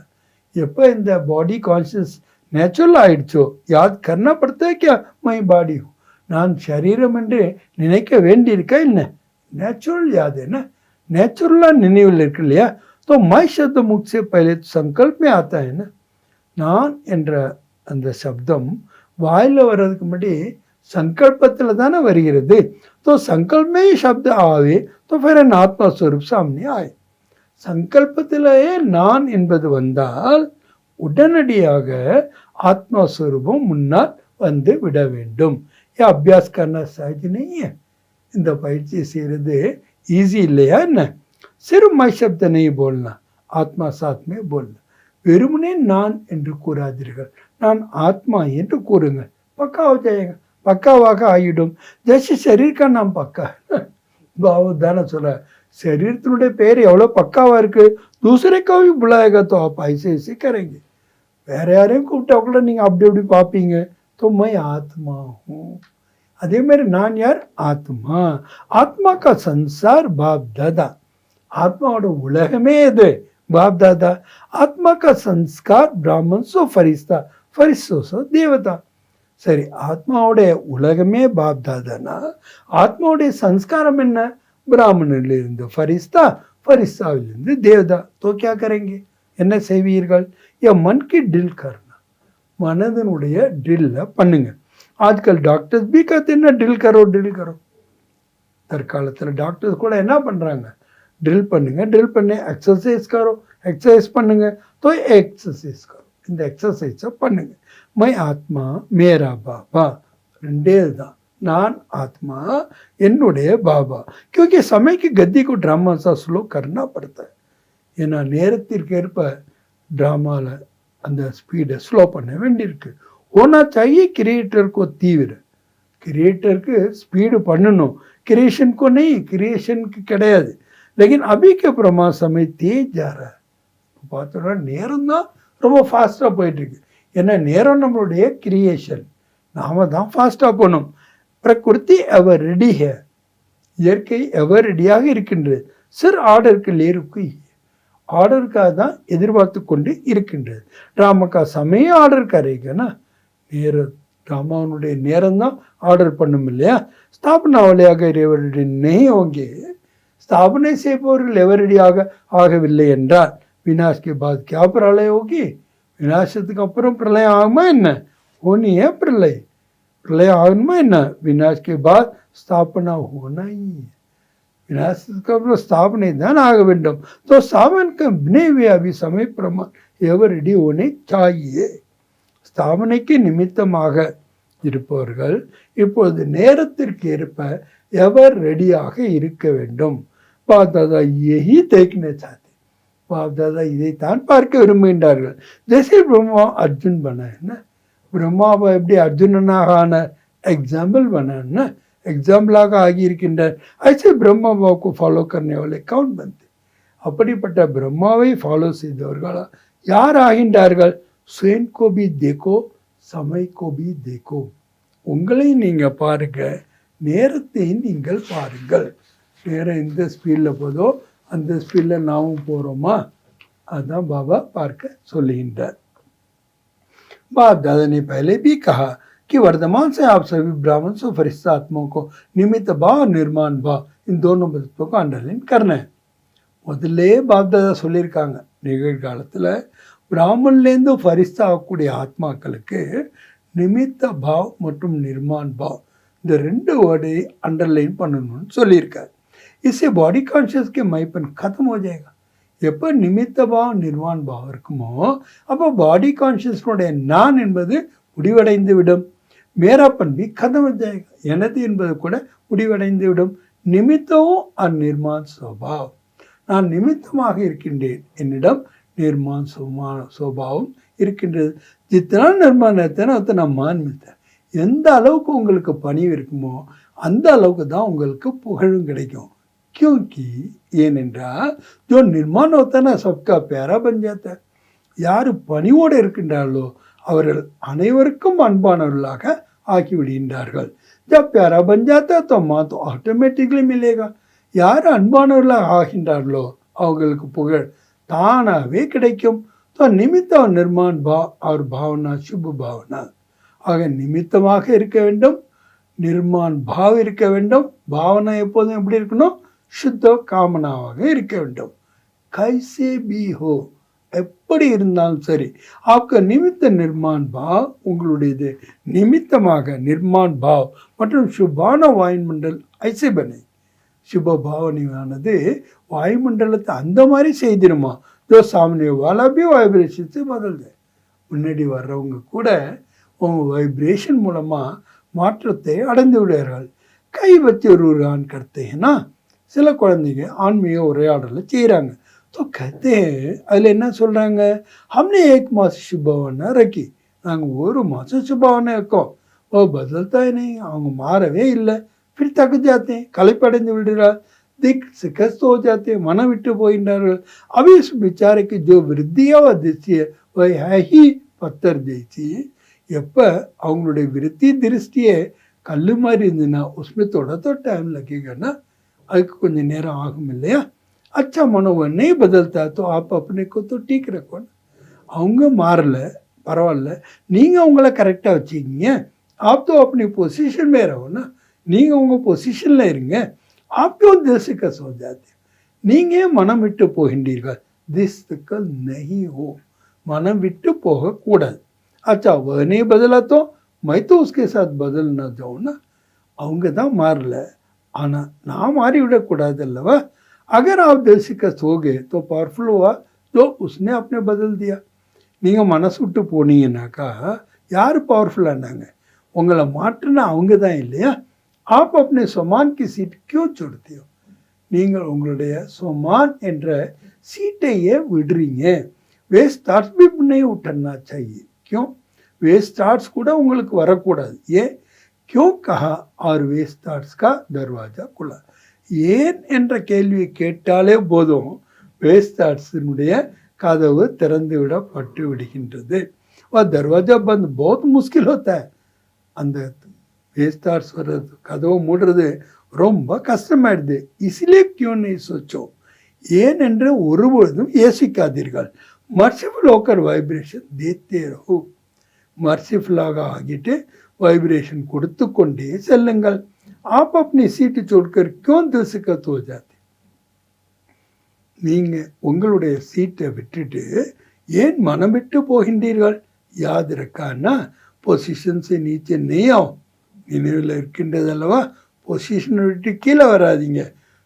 எப்போ இந்த பாடி கான்ஷியஸ் நேச்சுரல் ஆயிடுச்சோ, யாத் கர்னா படுத்தா क्या मैं பாடி हूँ, நான் சரீரம் என்று நினைக்க வேண்டியிருக்கா என்ன? நேச்சுரல் याद है ना, நேச்சுரலாக நினைவில் இருக்கு இல்லையா. तो मैं शब्द मुख से पहले तो संकल्प में आता है ना. நான் என்ற அந்த சப்தம் வாயில் வர்றதுக்கு முன்னாடி संकल्पத்தில் தானே வருகிறது. तो संकल्प में ही शब्द आवे तो फिर आत्मा स्वरूप सामने आए. சங்கல்பத்திலேயே நான் என்பது வந்தால் உடனடியாக ஆத்மா ஸ்வரூபம் முன்னால் வந்து விட வேண்டும். ये अभ्यास करना सहज नहीं है. இந்த பயிற்சி செய்கிறது ஈஸி இல்லையா என்ன? सिर्फ मैं शब्द नहीं बोलना, आत्मा साथ में बोलना. வெறுமனே நான் என்று கூறாதீர்கள், நான் ஆத்மா என்று கூறுங்கள். பக்கா हो जाएगा, பக்காவாக ஆகிடும். जैसे शरीर का नाम पक्का है. பாபு தானே சொல்ல, शरीरத்தினுடைய பேர் எவ்வளோ பக்காவாக இருக்குது. दूसरे को भी बुलाएगा तो आप ऐसे ऐसे करेंगे. வேற யாரையும் கூப்பிட்டா கூட நீங்கள் அப்படி அப்படி பார்ப்பீங்க. तो मैं आत्मा हूँ. அதே மாதிரி நான் யார்? ஆத்மா. ஆத்மா का संसार बाप दादा. ஆத்மாவோட உலகமே இது बाप दादा. आत्मा का संस्कार ब्राह्मण सो फरिश्ता, फरिश्तों सो देवता. சரி, ஆத்மாவுடைய உலகமே பாப் தாதானா ஆத்மாவுடைய சம்ஸ்காரம் என்ன? பிராமணிலிருந்து ஃபரிஸ்தா, ஃபரிஸ்தாவிலிருந்து தேவதா. तो क्या करेंगे? என்ன செய்வீர்கள்? मन की ड्रिल करना, மனதனுடைய ட்ரில்ல பண்ணுங்க. ஆஜ்கல் டாக்டர்ஸ் भी कहते हैं ना ड्रिल करो ड्रिल करो. தற்காலத்தில் டாக்டர்ஸ் கூட என்ன பண்ணுறாங்க? ட்ரில் பண்ணுங்க, ட்ரில் பண்ணி எக்ஸசைஸ் கரோ, எக்ஸசைஸ் பண்ணுங்க. तो एक्सरसाइज करो, இந்த எக்ஸசைஸை பண்ணுங்க. மை ஆத்மா மேரா பாபா, ரெண்டே தான். நான் ஆத்மா, என்னுடைய பாபா. क्योंकि समय की गद्दी को ड्रामा सा स्लो करना पड़ता है. ஏன்னா நேரத்திற்கேற்ப ட்ராமாவில் அந்த ஸ்பீடை ஸ்லோ பண்ண வேண்டியிருக்கு. होना चाहिए क्रिएटर को तीव्र. क्रिएटருக்கு ஸ்பீடு பண்ணணும், கிரியேஷனுக்கு नहीं, கிரியேஷனுக்கு கிடையாது. लेकिन अभी के प्रमा समय तेज जा रहा है. பார்த்தோன்னா நேரம் தான் ரொம்ப ஃபாஸ்ட்டாக போயிட்டுருக்கு. ஏன்னா நேரம் நம்மளுடைய கிரியேஷன், நாம தான் ஃபாஸ்ட்டாக போகணும். பிரகிருதி எவர் ரெடி ஹே, இயற்கை எவர் ரெடியாக இருக்கின்றது. சிறு ஆர்டருக்கு லேருக்கு ஆர்டருக்காக தான் எதிர்பார்த்து கொண்டு இருக்கின்றது. ட்ராமாக்கா சமயம் ஆர்டர் கரைக்கனா நேரம், ட்ராமாவனுடைய நேரம் தான் ஆர்டர் பண்ணும் இல்லையா? ஸ்தாபனா வழியாக இறைவருடைய நெய்யோங்கே ஸ்தாபனை செய்பவர்கள் எவரடியாக ஆகவில்லை என்றால் வினாஷ்கே பாத் கியா பிரளய होगी? விநாசத்துக்கு அப்புறம் பிரளயம் ஆகுமா என்ன? होनी பிரளய, பிரளயம் ஆகணுமா என்ன? வினாஷ்கே பாத் ஸ்தாபனா होना ही है. விநாசத்துக்கு அப்புறம் ஸ்தாபனை தான் ஆக வேண்டும். तो सावन का बने हुए अभी समय प्रमाण எவரடி होने चाहिए. ஸ்தாபனைக்கு நிமித்தமாக இருப்பவர்கள் இப்பொழுது நேரத்திற்கு ஏற்ப எவர் ரெடியாக இருக்க வேண்டும். பாப் தாதா यही देखना चाहते. பாப் தாதா இதைத்தான் பார்க்க விரும்புகின்றார்கள். ஜெய்சே பிரம்மா அர்ஜுன் பண்ண, பிரம்மாவை எப்படி அர்ஜுனனாக ஆன एग्जाम्पल बनाना, एग्जाम्पलाக ஆகியிருக்கின்றார். ஐசே பிரம்மா பாவுக்கு ஃபாலோ करने वाले कौन बनते? அப்படிப்பட்ட பிரம்மாவை ஃபாலோ செய்தவர்களா யார் ஆகின்றார்கள்? स्वयं को भी देखो, समय को भी देखो. உங்களை நீங்கள் பாருங்க, நேரத்தை நீங்கள் பாருங்கள். நேரம் எந்த ஸ்பீடில் போதோ அந்த ஸ்பீடில் நாமும் போகிறோமா? அதுதான் பாபா பார்க்க சொல்லுகின்றார். बाप दादा ने पहले भी कहा कि वर्तमान से आप सभी ब्राह्मण से फरिश्ता आत्माओं को निमित्त भाव और निर्माण भाव, इन दोनों तत्वों को अंडरलाइन करना है. முதல்லே பாப் தாதா சொல்லியிருக்காங்க, நிகழ்காலத்தில் பிராமன்லேருந்து ஃபரிஸ்தா ஆகக்கூடிய ஆத்மாக்களுக்கு நிமித்த பாவ் மற்றும் நிர்மான் பாவ், இந்த ரெண்டு வேர்டை அண்டர்லைன் பண்ணணும்னு சொல்லியிருக்காரு. इससे बॉडी कॉन्शियस के मैपन खत्म हो जाएगा. எப்போ நிமித்த பாவம் நிர்வாண பாவம் இருக்குமோ அப்போ பாடி கான்ஷியஸ்னுடைய நான் என்பது முடிவடைந்து விடும். மேராப்பன் பி கதம் ஜாயேகா, எனது என்பது கூட முடிவடைந்து விடும். நிமித்தமும் அந்நிர்மான் சுபாவ், நான் நிமித்தமாக இருக்கின்றேன், என்னிடம் நிர்மான் சுபாவம் இருக்கின்றது. ஜித்தனா நிர்மாணத்தனை அத்தனை மான்மித்த, எந்த அளவுக்கு உங்களுக்கு பணிவு இருக்குமோ அந்த அளவுக்கு தான் உங்களுக்கு புகழும் கிடைக்கும். क्योंकि ஏனென்றால் जो निर्माण होता है ना सबका प्यारा बन जाता है. யார் பணிவோடு இருக்கின்றார்களோ அவர்கள் அனைவருக்கும் அன்பானவர்களாக ஆக்கிவிடுகின்றார்கள். जब प्यारा बन जाता है तो माँ तो ऑटोमेटिकली मिलेगा. யார் அன்பானவர்களாக ஆகின்றார்களோ அவர்களுக்கு புகழ் தானாகவே கிடைக்கும். तो निमित्त और निर्माण भाव और भावना शुभ भावना, ஆக நிமித்தமாக இருக்க வேண்டும், நிர்மான் பாவ் இருக்க வேண்டும். பாவனா எப்போதும் எப்படி இருக்கணும்? शुद्ध कामनावाக இருக்க வேண்டும். கைசே பி ஹோ, எப்படி இருந்தாலும் சரி, आपका निमित्त निर्माण भाव உங்களுடையது நிமித்தமாக நிர்மான் பாவ் மற்றும் சுபான வாயுமண்டல் ஐசே பனே. சுப பாவனையானது வாயுமண்டலத்தை அந்த மாதிரி செய்திருமா, जो सामने वाला भी वाइब्रेशन से बदल जाए. முன்னாடி வர்றவங்க கூட உங்க வைப்ரேஷன் மூலமா மாற்றத்தை அடைந்து விடுவார்கள். கை வச்சு ஒரு ஆண் கருத்தேன்னா சில குழந்தைங்க ஆன்மீக உரையாடலை செய்கிறாங்க. ஸோ கத்தே அதில் என்ன சொல்கிறாங்க, हमने एक मास சுபாவனை ரக்கி, நாங்கள் ஒரு மாதம் சுபாவனை இருக்கோம். ஓ பதில்தா नहीं, அவங்க மாறவே இல்லை. फिर तक जाते हैं, களைப்படைந்து விடுகிறார். दिक शिकस्त हो जाते हैं, மனம் விட்டு போகின்றார்கள். अभी इस बेचारे की जो वृद्धिया व दृष्टि है वह है ही पत्थर जैसी. எப்போ அவங்களுடைய விருத்தி திருஷ்டியே கல் மாதிரி இருந்துன்னா उसमें थोड़ा तो टाइम लगेगा. அதுக்கு கொஞ்சம் நேரம் ஆகும் இல்லையா. अच्छा मनोबल नहीं बदलता तो आप अपने को तो ठीक रखो. அவங்க மாறல பரவாயில்ல, நீங்கள் அவங்கள கரெக்டாக வச்சுக்கிங்க. आप तो अपनी पोजीशन में रहो ना, நீங்கள் உங்கள் பொசிஷனில் இருங்க. आपको दिल से कस हो जाते, நீங்கள் மனம் விட்டு போகின்றீர்கள். திஸ்துக்கள் नहीं हो, மனம் விட்டு போகக்கூடாது. अच्छा वह नहीं बदला तो मैं तो उसके साथ बदल ना जाऊँ ना. அவங்க தான் மாறல, ஆனால் நான் மாறி விடக்கூடாது அல்லவா. अगर आप दिल से कस हो गए तो पावरफुल हुआ जो उसने अपने बदल दिया. நீங்கள் மனசு விட்டு போனீங்கன்னாக்கா யார் பவர்ஃபுல்லானாங்க, உங்களை மாற்றினா அவங்க தான் இல்லையா. आप अपने सोमान की सीट क्यों छोड़ते हो, நீங்கள் உங்களுடைய सोमान என்ற சீட்டையே விடுறீங்க. வேஸ்ட் தாட்ஸ் भी नहीं उठना चाहिए. क्यों वेस्ट थाट्स கூட உங்களுக்கு வரக்கூடாது. ஏன் क्यों कहा और वेस्ट थाट्स का दरवाजा खुला. ஏன் என்ற கேள்வியை கேட்டாலே போதும் வேஸ்ட் தாட்ஸினுடைய கதவு திறந்து விடப்பட்டு விடுகின்றது. दरवाजा बंद बहुत मुश्किल होता है. அந்த வேஸ்ட் தாட்ஸ் வர்றது கதவை மூடுறது ரொம்ப கஷ்டமாயிடுது. इसलिए क्यों नहीं सोचो, ஏன் என்று ஒருபொழுதும் யோசிக்காதீர்கள். மர்சிஃபுல் होकर வைப்ரேஷன் देते रहो. மர்சிஃபுல்லாக ஆகிட்டு வைப்ரேஷன் கொடுத்து கொண்டே செல்லுங்கள். आप अपनी सीट छोड़कर क्यों दिलसिकत हो जाते. நீங்கள் உங்களுடைய சீட்டை விட்டுட்டு ஏன் மனம் விட்டு போகின்றீர்கள். याद रखना பொசிஷன் से नीचे नहीं आओ. நினைவில் இருக்கின்றது அல்லவா, பொசிஷனை விட்டு கீழே வராதிங்க.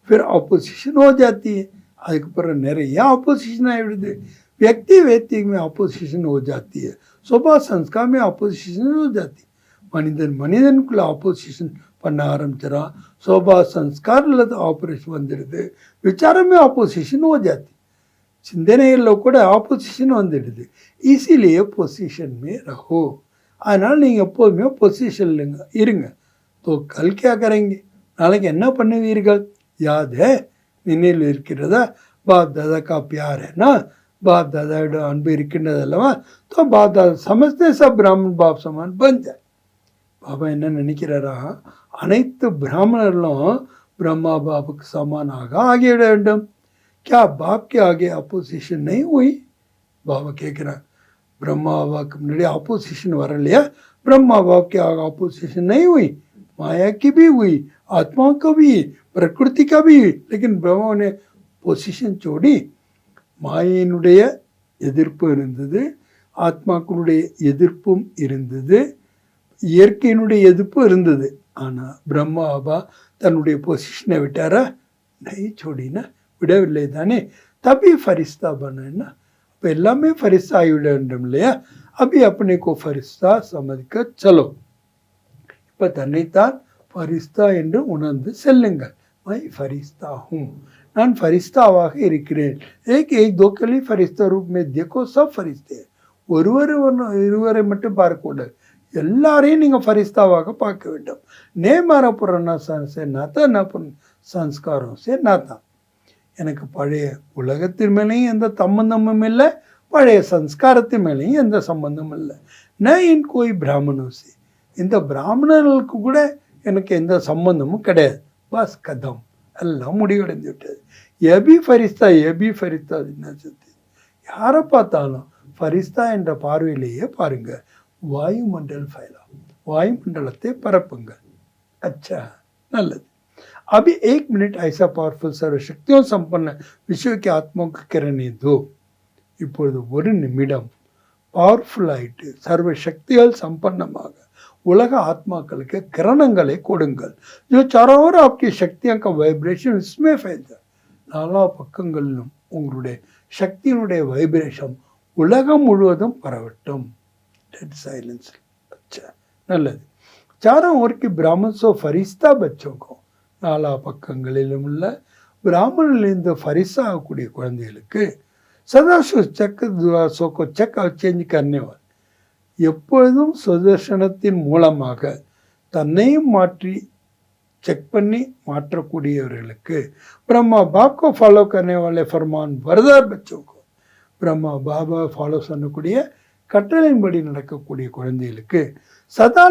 फिर ऑपोजिशन हो जाती है. அதுக்கப்புறம் நிறைய ஆப்போசிஷன் ஆகிடுது. व्यक्ति व्यक्ति में ऑपोजिशन हो जाती है. स्वभाव संस्कार में ऑपोजिशन हो जाती है. மனிதன் மனிதனுக்குள்ள ஆப்போசிஷன் பண்ண ஆரம்பிச்சிடான். स्वभाव संस्कार ஆப்பரேஷன் வந்துடுது. விசாரமே ஆப்போசிஷன் हो जाती. சிந்தனைகளில் கூட ஆப்போசிஷன் வந்துடுது. इसीलिए பொசிஷன் में रहो. அதனால் நீங்கள் எப்போதுமே பொசிஷனில் இருங்க. तो कल क्या करेंगे, நாளைக்கு என்ன பண்ணுவீர்கள். याद है, நினைவில் இருக்கிறதா. பாப் தாதா கா பியார் है ना, பாப் தாதாவோட அன்பு இருக்கின்றது அல்லவா. तो பாப் தாதா समझते सब ब्राह्मण बाप समान बन जाए. பாபா என்ன நினைக்கிறாரா, அனைத்து பிராமணர்களும் பிரம்மா பாபுக்கு சமானாக ஆகிவிட வேண்டும். क्या बाप के आगे अपोजिशन नहीं हुई. பாபா கேட்குறாங்க, ब्रह्मा बाबा के मुன்னாடி ऑपोजिशन வரலையா. ब्रह्मा बाप के आगे ऑपोजिशन नहीं हुई, माया की भी हुई, आत्मा का भी, प्रकृति का भी. लेकिन ब्रह्मा ने पोजिशन छोड़ी. மாயினுடைய எதிர்ப்பு இருந்தது, ஆத்மாக்களுடைய எதிர்ப்பும் இருந்தது, இயற்கையினுடைய எதிர்ப்பு இருந்தது. ஆனால் பிரம்மா பாபா தன்னுடைய பொசிஷனை விட்டாரா. நை சோடினா விடவில்லை தானே. தபி ஃபரிஸ்தா பண்ணா இப்போ எல்லாமே ஃபரிஸ்தா ஆகிவிட வேண்டும் இல்லையா. அபி அப்பனேக்கோ ஃபரிஸ்தா சமதிக்க சலோ. இப்போ தன்னைத்தான் ஃபரிஸ்தா என்று உணர்ந்து செல்லுங்கள். மை ஃபரிஸ்தா ஹூம், நான் ஃபரிஸ்தாவாக இருக்கிறேன். ஏக் தோ கலி ஃபரிஸ்தா ரூப் மே தேக்கோ சப் ஃபரிஸ்தே. இருவரை மட்டும் பார்க்கக்கூடாது, எல்லாரையும் நீங்கள் ஃபரிஸ்தாவாக பார்க்க வேண்டும். நே மாரா புராணா சே நாத்தா நா சன்ஸ்காரம் சே நாத்தா. எனக்கு பழைய உலகத்தின் மேலேயும் எந்த சம்பந்தமும் இல்லை, பழைய சன்ஸ்காரத்தின் மேலேயும் எந்த சம்பந்தமும் இல்லை. ந இன் கோய் பிராமணம் சே, இந்த பிராமணர்களுக்கு கூட எனக்கு எந்த சம்பந்தமும் கிடையாது. பஸ் கதம் எல்லாம் முடிவடைந்து விட்டது. எபி ஃபரிஸ்தா எபி ஃபரிஸ்தா என்ன சத்தி. யாரை பார்த்தாலும் ஃபரிஸ்தா என்ற பார்வையிலேயே பாருங்க. வாயுமண்டல் ஃபைலா, வாயுமண்டலத்தை பரப்புங்கள். अच्छा நல்லது. अभी 1 मिनट ऐसा पावरफुल सर्वशक्तियों संपन्न विश्व की आत्माओं को करने दो. இப்பொழுது ஒரு நிமிடம் பவர்ஃபுல் ஆயிட்டு சர்வ சக்தியால் சம்பன்னமாக உலக ஆத்மாக்களுக்கு கிரணங்களை கொடுங்கள். जो चारों ओर आपकी शक्तियों का वाइब्रेशन इसमें फैल जाए. நாலா பக்கங்களிலும் உங்களுடைய சக்தியினுடைய வைப்ரேஷன் உலகம் முழுவதும் பரவட்டும். Dead silence. अच्छा, நல்லது. चारों ओर की ब्राह्मण सो फरिश्ता बच्चों को நாலா பக்கங்களிலும் உள்ள பிராமணிலிருந்து ஃபரிசா ஆகக்கூடிய குழந்தைகளுக்கு சதா செக் சோக்கோ செக் சேஞ்ச் கர்னேவால் எப்பொழுதும் சுதர்சனத்தின் மூலமாக தன்னையும் மாற்றி செக் பண்ணி மாற்றக்கூடியவர்களுக்கு பிரம்மா பாப்கோ ஃபாலோ கர்னேவாலே ஃபர்மான் வரதார் பச்சோக்கோ பிரம்மா பாபா ஃபாலோ பண்ணக்கூடிய கட்டளையின்படி நடக்கக்கூடிய குழந்தைகளுக்கு சதா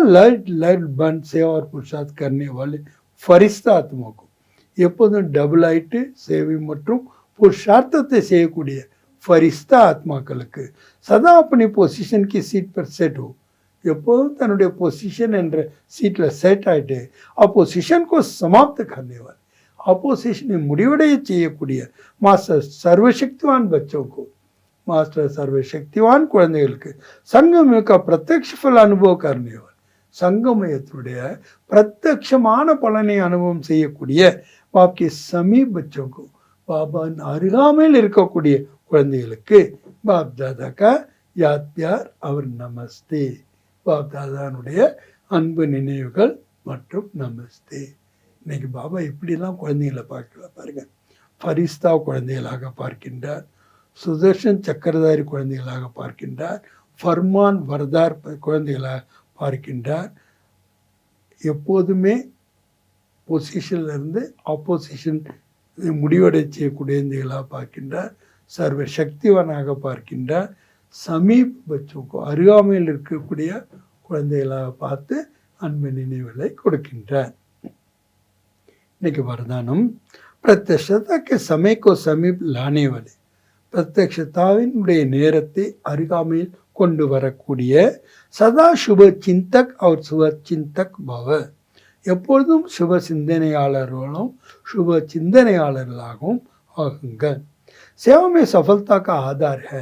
லைட் பன் சேவார் புருஷாத் கர்னேவாலே ஃபரிஸ்தா ஆத்மாக்கும் எப்போதும் டபுள் ஆயிட்டு சேவை மற்றும் புருஷார்த்தத்தை செய்யக்கூடிய ஃபரிஸ்தா ஆத்மாக்களுக்கு சதா अपनी பொசிஷன் की सीट पर सेट हो எப்போதும் தன்னுடைய பொசிஷன் என்ற சீட்டில் செட் ஆகிட்டு அப்போசிஷனுக்கு சமாப்த करने वाले அப்போசிஷனை முடிவடைய செய்யக்கூடிய மாஸ்டர் சர்வசக்திவான் பச்சோக்கு மாஸ்டர் சர்வசக்திவான் குழந்தைகளுக்கு சங்கம பிரத்யக்ஷ फल अनुभव करने वाले சங்கமயத்துடைய பிரத்யக்ஷமான பலனை அனுபவம் செய்யக்கூடிய பாப்கே சமீப் பச்சோக்கு பாபான் அருகாமையில் இருக்கக்கூடிய குழந்தைகளுக்கு பாப் தாதாக்கா யாத் பியார் அவர் நமஸ்தே. பாப் தாதானுடைய அன்பு நினைவுகள் மற்றும் நமஸ்தே. இன்னைக்கு பாபா இப்படிலாம் குழந்தைகளை பார்க்கலாம் பாருங்க. ஃபரிஸ்தா குழந்தைகளாக பார்க்கின்றார், சுதர்ஷன் சக்கரதாரி குழந்தைகளாக பார்க்கின்றார், ஃபர்மான் வரதார் குழந்தைகளாக பார்க்கின்றார். எப்போதுமே பொசிஷன்லேருந்து ஆப்போசிஷன் முடிவடை செய்யக்கூடிய குழந்தைகளாக பார்க்கின்றார், சர்வ சக்திவானாக பார்க்கின்றார், சமீப் பச்சுக்கோ அருகாமையில் இருக்கக்கூடிய குழந்தைகளாக பார்த்து அன்பு நினைவுகளை கொடுக்கின்றார். இன்னைக்கு வரதானம் பிரத்யக்ஷதாக்கு சமயக்கோ சமீப் லானே வாலே பிரத்யக்ஷதாவினுடைய நேரத்தை அருகாமையில் கொண்டு வரக்கூடிய சதா சுப சிந்தக் அவர் சுப சிந்தக் பவ எப்பொழுதும் சுப சிந்தனையாளர்களும் சுப சிந்தனையாளர்களாகவும் ஆகுங்கள். சேவை சஃபல்தா கா ஆதார் ஹை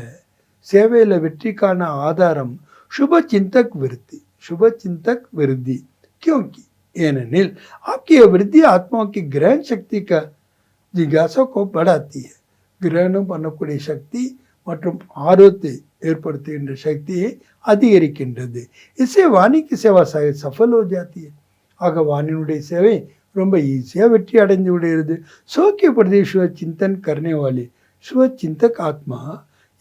சேவையில் வெற்றிக்கான ஆதாரம் சுப சிந்தக் விருத்தி சுப சிந்தக் விருத்தி क्योंकि ஏனெனில் आपकी वृद्धि आत्मा की ग्रहण शक्ति का जिज्ञासा को बढ़ाती है. கிரகணம் பண்ணக்கூடிய சக்தி மற்றும் ஆர்வத்தை ஏற்படுத்துகின்ற சக்தியை அதிகரிக்கின்றது. இசை வாணிக்கு சேவா சஃபல் हो जाती है. ஆக வாணினுடைய சேவை ரொம்ப ஈஸியாக வெற்றி அடைந்து விடுகிறது. சோக்கிய பிரதி சுவ சிந்தன் கர்னேவாலி சுவ சிந்தக் ஆத்மா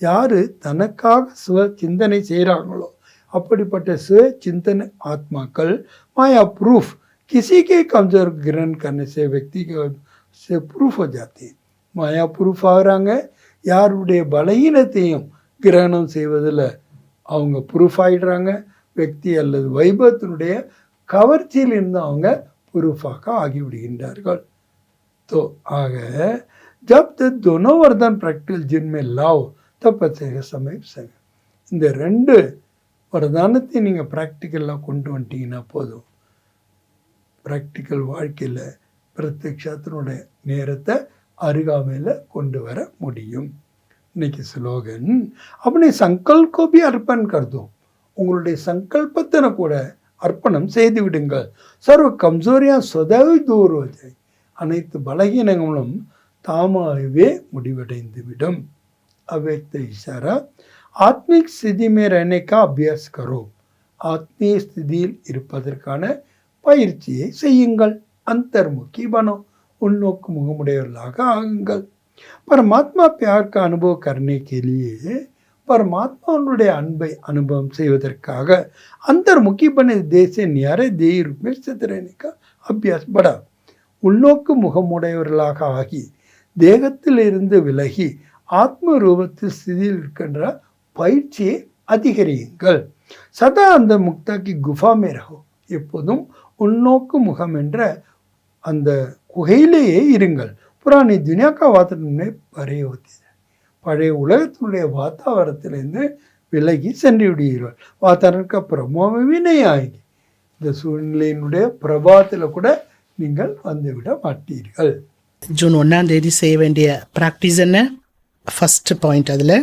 யார் தனக்காக சுவ சிந்தனை செய்கிறாங்களோ அப்படிப்பட்ட சுவ சிந்தன ஆத்மாக்கள் மாயா ப்ரூஃப் किसी के कमजोर ग्रहण करने से व्यक्ति से प्रूफ हो जाती है. மாயா ப்ரூஃப் ஆகுறாங்க. யாருடைய பலகீனத்தையும் கிரகணம் செய்வதில் அவங்க ப்ரூஃப் ஆகிடுறாங்க. व्यक्ति அல்லது வைபவத்தினுடைய கவர்ச்சியில் இருந்து அவங்க ப்ரூஃபாக ஆகிவிடுகின்றார்கள். तो ஆக जब तक दोनों वरदान प्रैक्टिकल जिनमें लाओ तब समय இந்த ரெண்டு வரதானத்தை நீங்கள் ப்ராக்டிக்கலாக கொண்டு வந்துட்டீங்கன்னா போதும். ப்ராக்டிக்கல் வாழ்க்கையில் பிரத்யக்ஷத்தினுடைய நேரத்தை அருகாமையில் கொண்டு வர முடியும். இன்னைக்கு ஸ்லோகன் அப்படி சங்கல்பி அர்ப்பணம் கருதும். உங்களுடைய சங்கல்பத்தினை கூட அர்ப்பணம் செய்து விடுங்கள். சர்வ கம்சோரியா சொதவி தூர்வதை அனைத்து பலகீனங்களும் தாமாகவே முடிவடைந்து விடும். அவ்வக்த இஷாரா ஆத்மிக் ஸ்திதி மே रहने का अभ्यास करो. ஆத்மீய ஸ்திதியில் இருப்பதற்கான பயிற்சியை செய்யுங்கள். अंतर्मुखी बनो उन्नोक मुखमुடையவர்களாக ஆகுங்கள். परमात्मा प्यार का अनुभव करने के लिए परमात्माவுடைய அன்பை அனுபவம் செய்வதற்காக अंतर्मुखी बने देह से न्यारे देही रूप में स्थित रहने का अभ्यास बढ़ा. உள்நோக்கு முகமுடையவர்களாக ஆகி தேகத்தில் இருந்து விலகி ஆத்ம ரூபத்தில் ஸ்திதியில் இருக்கின்ற பயிற்சியை அதிகரியுங்கள். சதா அந்த முக்தாக்கி குஃபாமே ரஹோ எப்போதும் உள்நோக்கு முகம் என்ற அந்த குகையிலேயே இருங்கள். புராணி துனியாக்கா வாத்தாவரணமே பறைய होती है. பழைய உலகத்தினுடைய வாத்தாவரத்திலிருந்து விலகி சென்று விடுகிறீர்கள். வாத்தாவரனுக்கு பிரபாவமே ஆகி இந்த சூழ்நிலையினுடைய பிரபாவத்தில் கூட நீங்கள் வந்துவிட மாட்டீர்கள். ஜூன் 1 செய்ய வேண்டிய ப்ராக்டிஸ் என்ன? ஃபர்ஸ்ட் பாயிண்ட் அதில்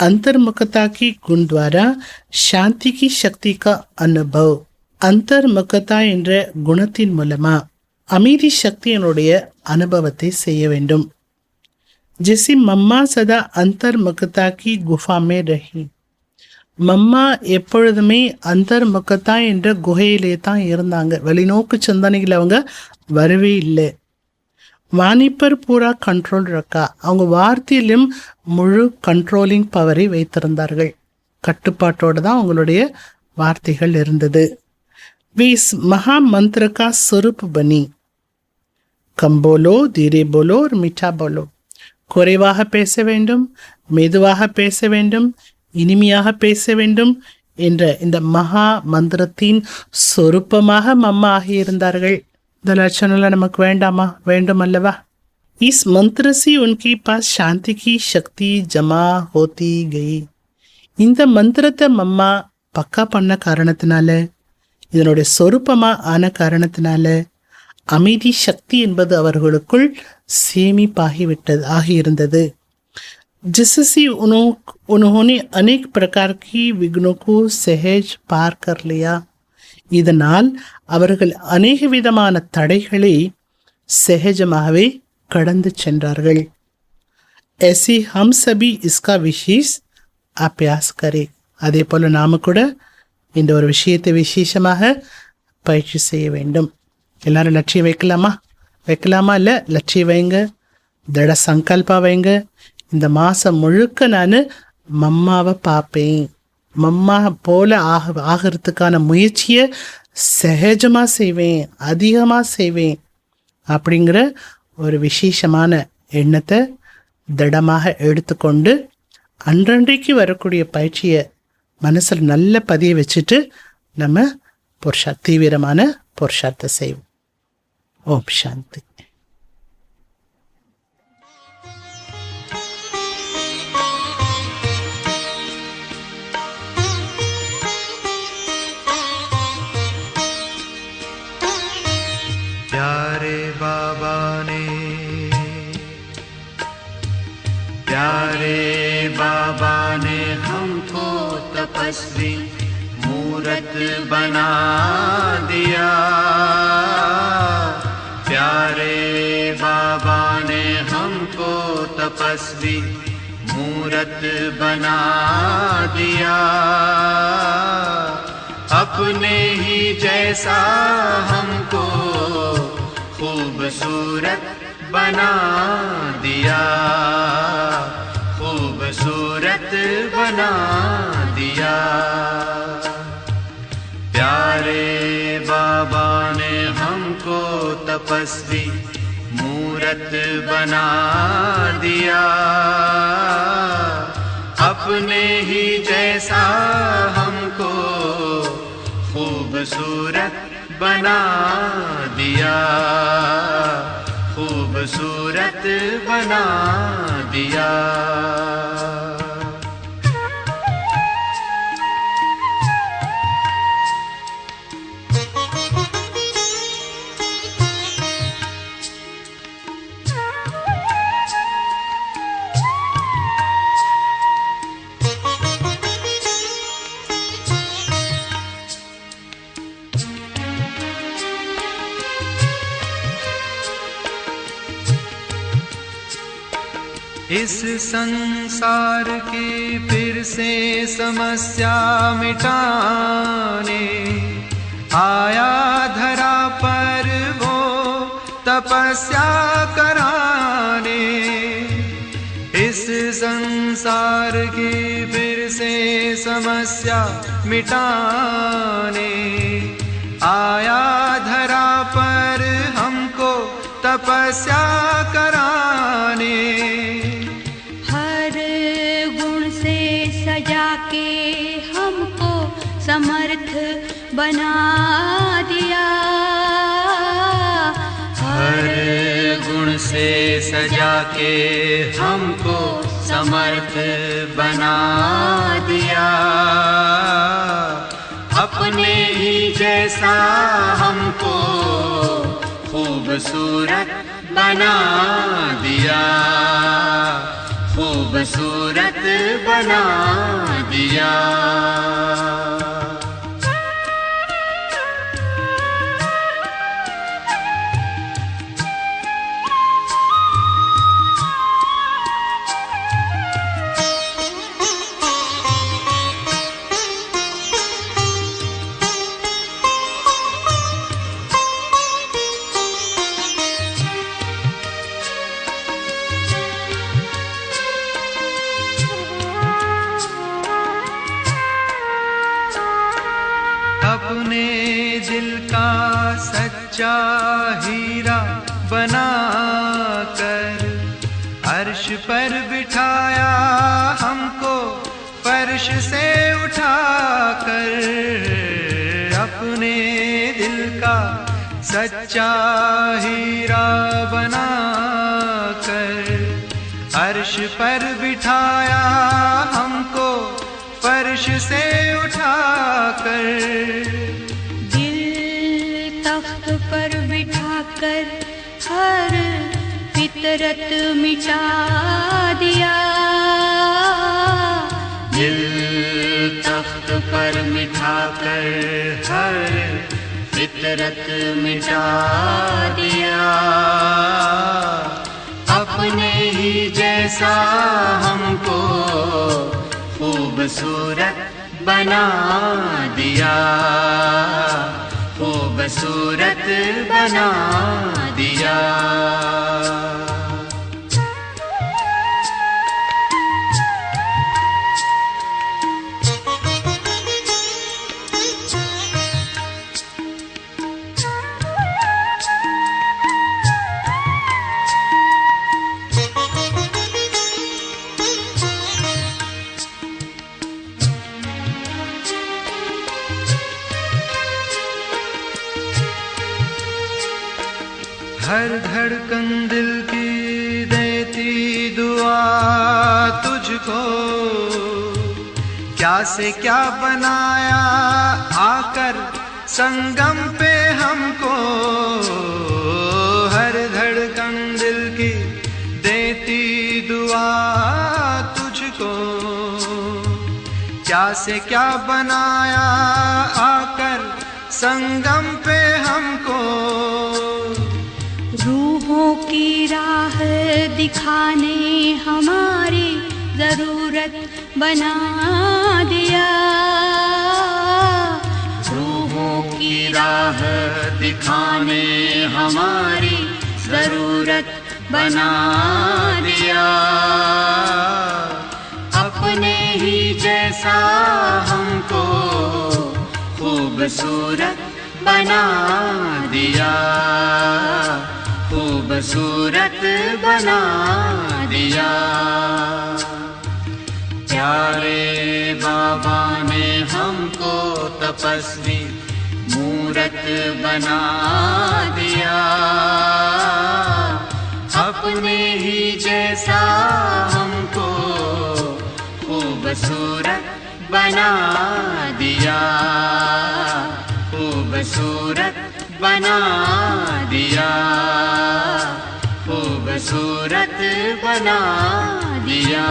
अंतर्मुखता की गुण द्वारा शांति की शक्ति का अनुभव. अंतर्मुखता என்ற குணத்தின் மூலமா அமைதி சக்தியினுடைய அனுபவத்தை செய்ய வேண்டும். जैसे मम्मा सदा अंतर्मुखता की गुफा में रही. மம்மா எப்பொழுதுமே அந்தர்முகத்தா என்ற குகையிலே தான் இருந்தாங்க. வெளிநோக்கு சிந்தனைகள் அவங்க வரவே இல்லை. வாணி पर पूरा कंट्रोल रखा. அவங்க வார்த்தையிலும் முழு கண்ட்ரோலிங் பவரை வைத்திருந்தார்கள். கட்டுப்பாட்டோடு தான் அவங்களுடைய வார்த்தைகள் இருந்தது. वे इस महा मंत्र का स्वरूप बनी. कम बोलो, धीरे बोलो और मीठा बोलो. குறைவாக பேச வேண்டும், மெதுவாக பேச வேண்டும், இனிமையாக பேச வேண்டும் என்ற இந்த மகா மந்திரத்தின் சொரூபமாக மம்மா ஆகியிருந்தார்கள். இந்த லட்சணம் நமக்கு வேண்டாமா? வேண்டும் அல்லவா? इस मंत्र से उनके पास शांति की शक्ति जमा होती गई. இந்த மந்திரத்தை மம்மா பக்கா பண்ண காரணத்தினால, இதனுடைய சொரூபமா ஆன காரணத்தினால அமைதி சக்தி என்பது அவர்களுக்குள் சேமிப்பாகிவிட்டது ஆகியிருந்தது. जिससे उन्होंने अनेक प्रकार की विघ्नों को सहज पार कर लिया. இதனால் அவர்கள் அநேக விதமான தடைகளை सहजமாகவே கடந்து சென்றார்கள். ऐसे हम सभी इसका विशेष अभ्यास करें. அதே போல நாம கூட இந்த ஒரு விஷயத்தை விசேஷமாக பயிற்சி செய்ய வேண்டும். எல்லாரும் லட்சியம் வைக்கலாமா இல்லை? லட்சியம் வைங்க, திட சங்கல்பா வைங்க. இந்த மாதம் முழுக்க நான் மம்மாவை பார்ப்பேன், மம்மா போல ஆகிறதுக்கான முயற்சியை சகஜமாக செய்வேன், அதிகமாக செய்வேன் அப்படிங்கிற ஒரு விசேஷமான எண்ணத்தை திடமாக எடுத்துக்கொண்டு அன்றன்றைக்கு வரக்கூடிய பயிற்சியை மனசில் நல்ல பதிய வச்சுட்டு நம்ம தீவிரமான புருஷார்த்த செய்வோம். ஓம் சாந்தி. प्यारे बाबा ने हमको तपस्वी मूरत बना दिया. प्यारे बाबा ने हमको तपस्वी मूरत बना दिया. अपने ही जैसा हमको खूबसूरत बना दिया, खूबसूरत बना दिया. प्यारे बाबा ने हमको तपस्वी मूरत बना दिया. अपने ही जैसा हमको खूबसूरत बना दिया, खूबसूरत बना दिया. इस संसार की फिर से समस्या मिटाने आया धरा पर वो तपस्या कराने. इस संसार की फिर से समस्या मिटाने आया धरा पर हमको तपस्या कराने. सजा के हमको समर्थ बना दिया. हर गुण से सजा के हमको समर्थ बना दिया. अपने ही जैसा हमको खूबसूरत बना दिया, खूबसूरत बना दिया। अपने दिल का सच्चा हीरा बना कर अर्श पर बिठाया हमको फर्श से उठाकर। अपने दिल का सच्चा हीरा बना कर अर्श पर बिठाया हमको फर्श से उठाकर। दिल तख्त पर बिठाकर हर फितरत मिटा दिया। दिल तख्त पर मिठाकर हर फितरत मिटा दिया। अपने ही जैसा हमको खूबसूरत बना दिया। खूबसूरत बना दिया। हर धड़कन दिल की देती दुआ तुझको। क्या से क्या बनाया आकर संगम पे हमको। हर धड़कन दिल की देती दुआ तुझको। क्या से क्या बनाया आकर संगम पे हमको। रूहों की राह दिखाने हमारी जरूरत बना दिया। रूहों की राह दिखाने हमारी जरूरत बना दिया। अपने ही जैसा हमको खूबसूरत बना दिया। खूबसूरत बना दिया। प्यारे बाबा ने हमको तपस्वी मूरत बना दिया। अपने ही जैसा हमको खूबसूरत बना दिया। खूबसूरत बना दिया। खूबसूरत बना दिया।